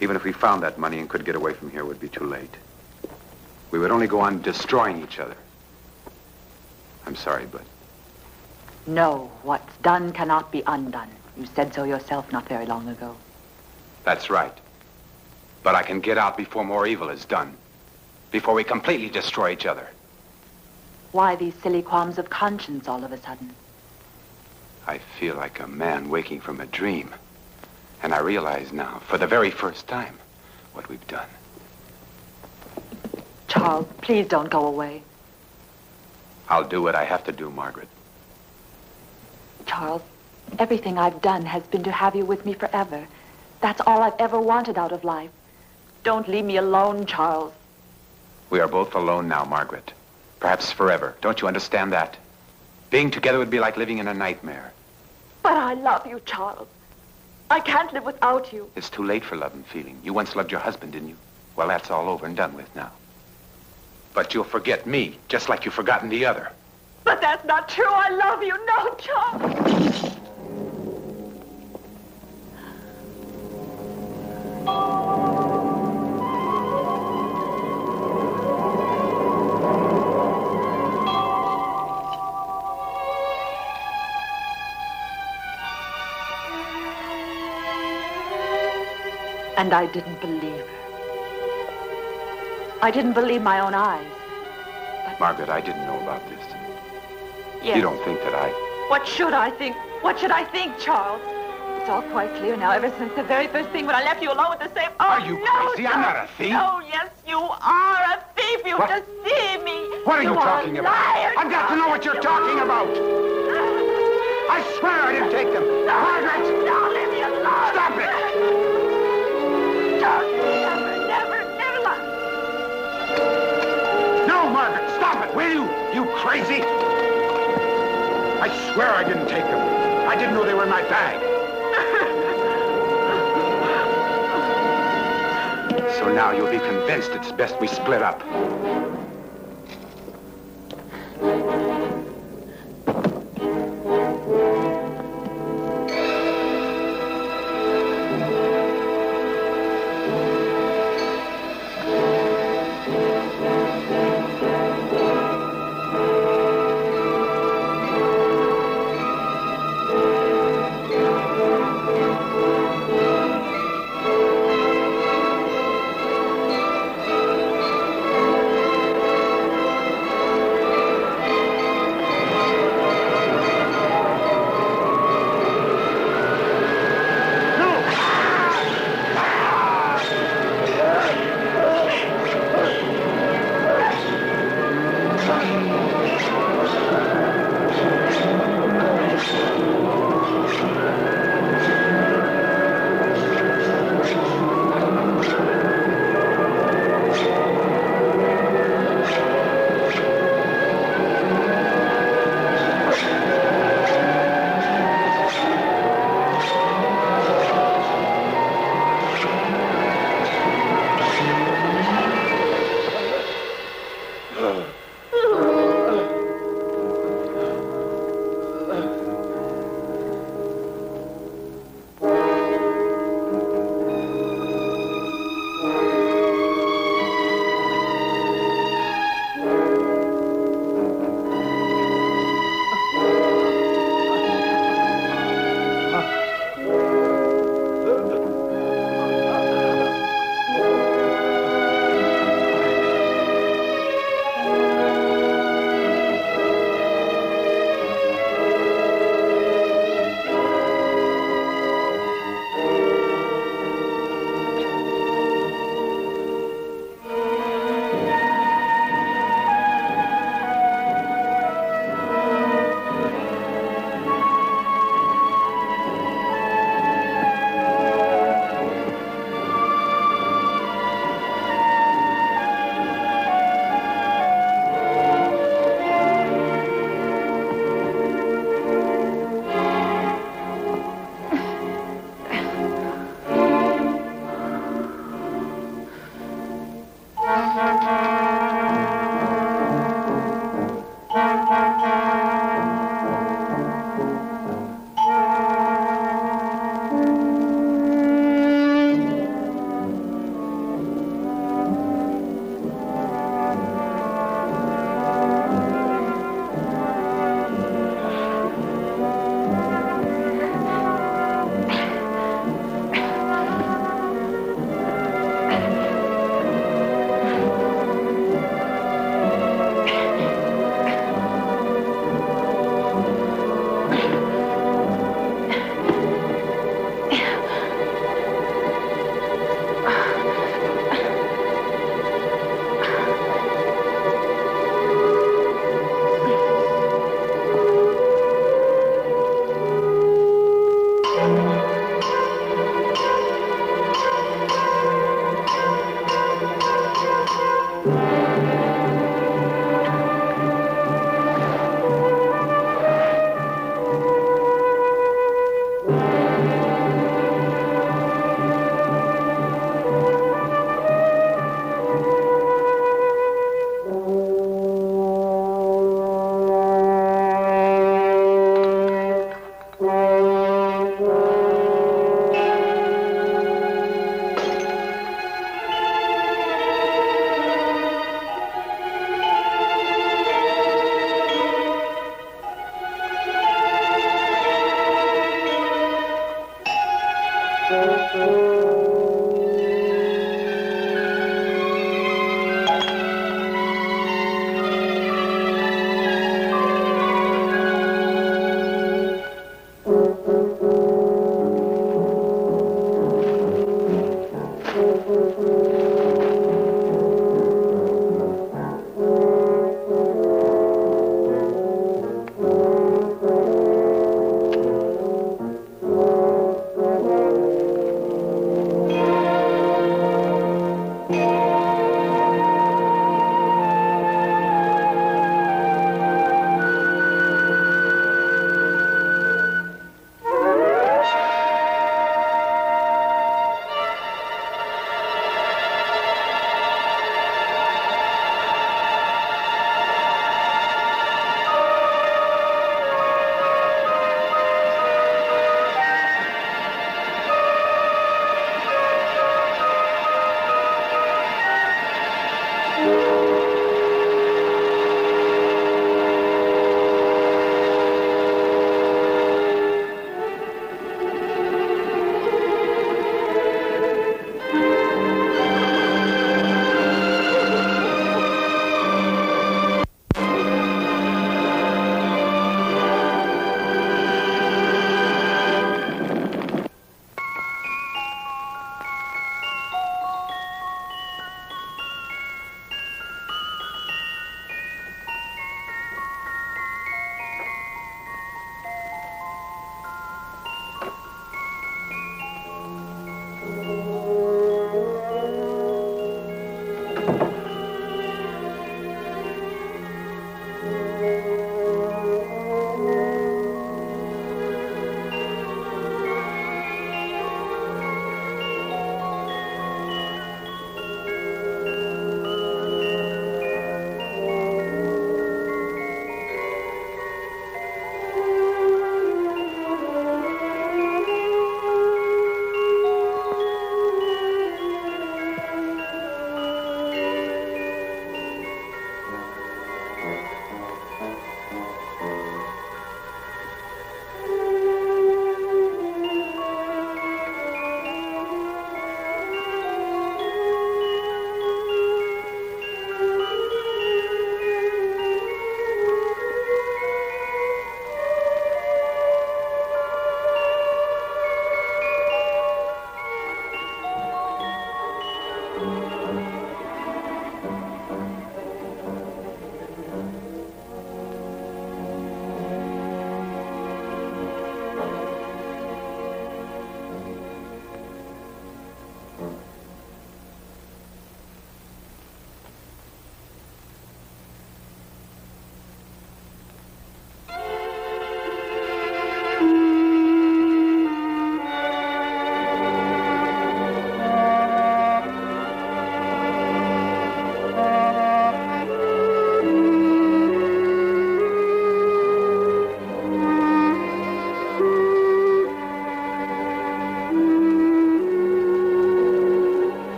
Even if we found that money and could get away from here, it would be too late. We would only go on destroying each other. I'm sorry, but... No, what's done cannot be undone. You said so yourself not very long ago. That's right. But I can get out before more evil is done. Before we completely destroy each other. Why these silly qualms of conscience all of a sudden? I feel like a man waking from a dream. And I realize now, for the very first time, what we've done. Charles, please don't go away. I'll do what I have to do, Margaret. Charles, everything I've done has been to have you with me forever. That's all I've ever wanted out of life. Don't leave me alone, Charles. We are both alone now, Margaret. Perhaps forever. Don't you understand that? Being together would be like living in a nightmare. But I love you, Charles. I can't live without you. It's too late for love and feeling. You once loved your husband, didn't you? Well, that's all over and done with now. But you'll forget me, just like you've forgotten the other. But that's not true. I love you. No, Charles. And I didn't believe her. I didn't believe my own eyes. But... Margaret, I didn't know about this. Yes. You don't think that I... What should I think? What should I think, Charles? It's all quite clear now, ever since the very first thing when I left you alone with the safe. Oh, are you crazy? Charles. I'm not a thief. Oh, yes, you are a thief. You What? deceived me. What are you are talking a about? liar, I've got to know what you're You talking are. about. I swear I didn't take them. Margaret! No, leave me alone. Stop it! Charles, never lie. No, Margaret, stop it, will you? You crazy? I swear I didn't take them. I didn't know they were in my bag. So now you'll be convinced it's best we split up.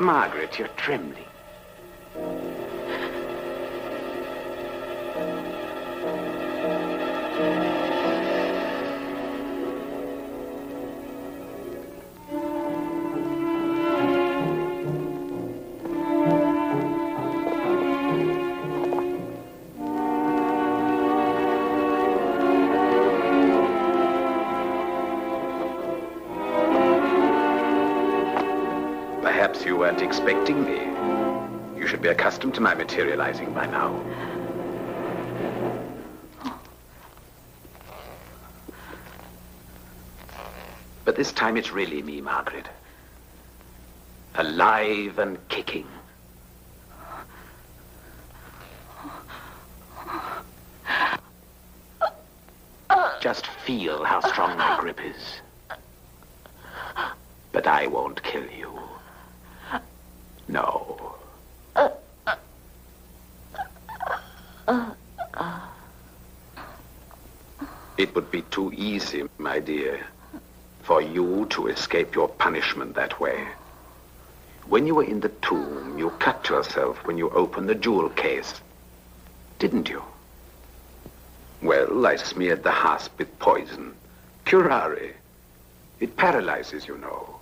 Margaret, you're trembling. Perhaps you weren't expecting me. You should be accustomed to my materializing by now. But this time it's really me, Margaret. Alive and kicking. Just feel how strong my grip is. But I won't kill you. No. It would be too easy, my dear, for you to escape your punishment that way. When you were in the tomb, you cut yourself when you opened the jewel case, didn't you? Well, I smeared the hasp with poison. Curare. It paralyzes, you know.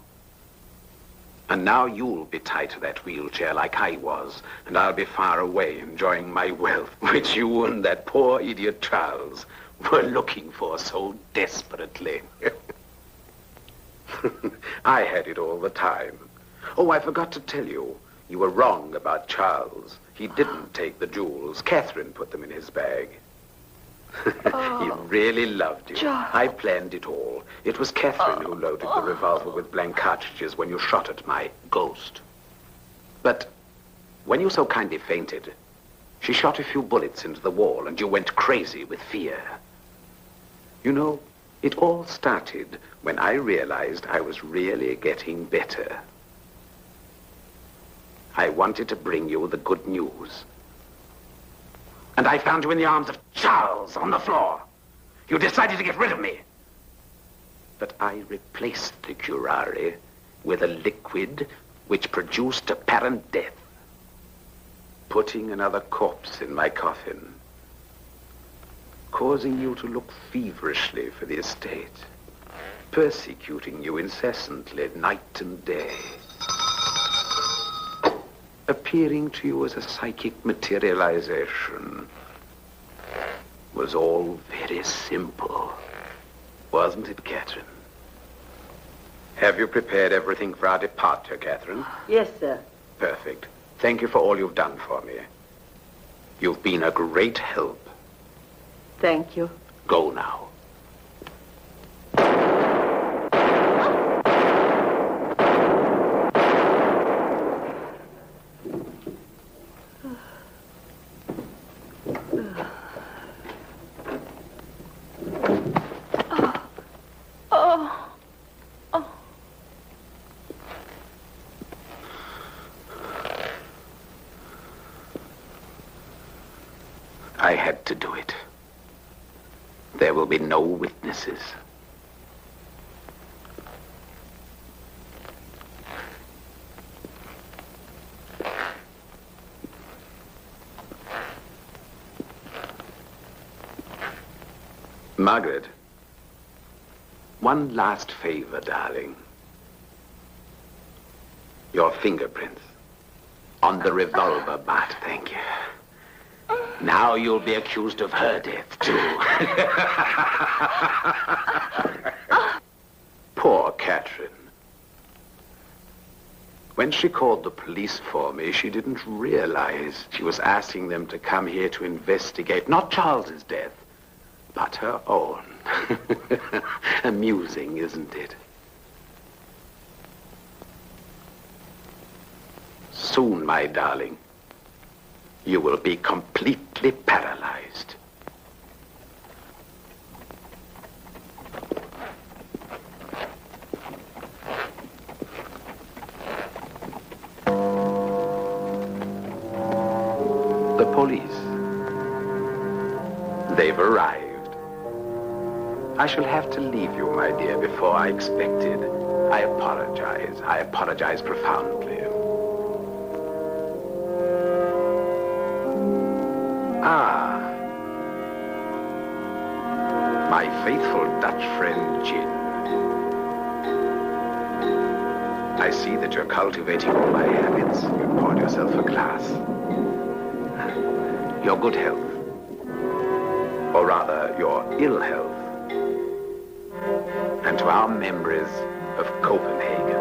And now you'll be tied to that wheelchair like I was, and I'll be far away enjoying my wealth, which you and that poor idiot Charles were looking for so desperately. I had it all the time. Oh, I forgot to tell you. You were wrong about Charles. He didn't take the jewels. Catherine put them in his bag. He really loved you. Charles. I planned it all. It was Catherine who loaded the revolver with blank cartridges when you shot at my ghost. But when you so kindly fainted, she shot a few bullets into the wall and you went crazy with fear. You know, it all started when I realized I was really getting better. I wanted to bring you the good news. And I found you in the arms of Charles on the floor. You decided to get rid of me. But I replaced the curare with a liquid which produced apparent death, putting another corpse in my coffin, causing you to look feverishly for the estate, persecuting you incessantly night and day, appearing to you as a psychic materialization. Was all very simple, wasn't it, Catherine? Have you prepared everything for our departure, Catherine? Yes, sir. Perfect. Thank you for all you've done for me. You've been a great help. Thank you. Go now. I had to do it. There will be no witnesses. Margaret, one last favor, darling. Your fingerprints on the revolver butt, thank you. Now you'll be accused of her death, too. Poor Catherine. When she called the police for me, she didn't realize she was asking them to come here to investigate not Charles's death, but her own. Amusing, isn't it? Soon, my darling, you will be completely paralyzed. The police. They've arrived. I shall have to leave you, my dear, before I expected. I apologize. I apologize profoundly. Ah. My faithful Dutch friend, Jin. I see that you're cultivating all my habits. You've poured yourself a glass. Your good health. Or rather, your ill health. And to our memories of Copenhagen.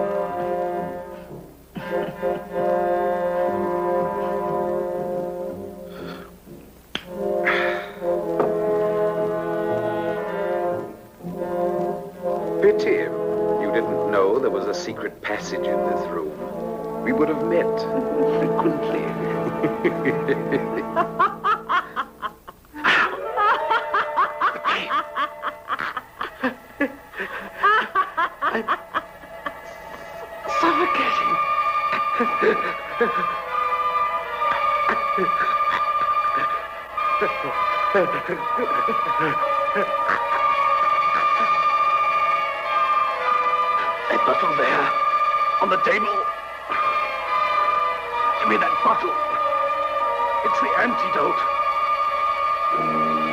Pity you didn't know there was a secret passage in this room. We would have met frequently. I'm suffocating. That bottle there, on the table. Give me that bottle. It's the antidote.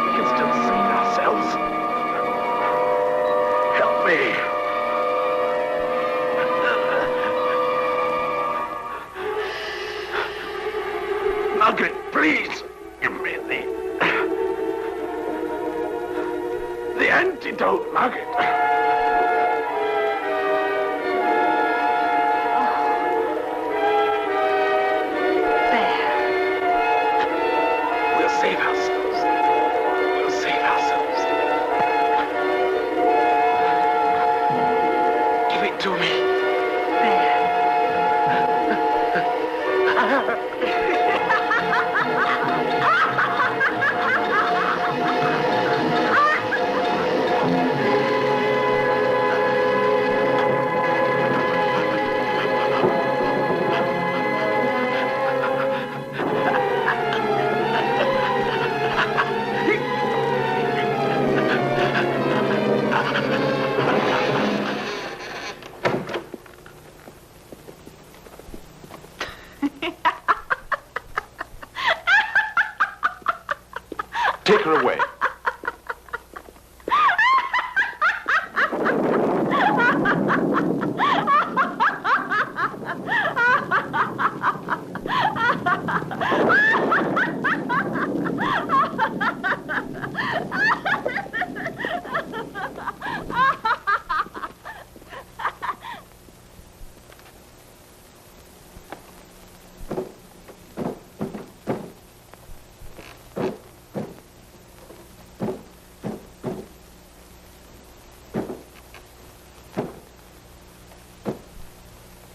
We can still save ourselves. Help me. Margaret, please, give me the antidote, Margaret. Save ourselves. We'll save ourselves. Give it to me. Take her away.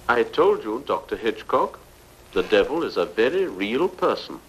I told you, Dr. Hitchcock, the devil is a very real person.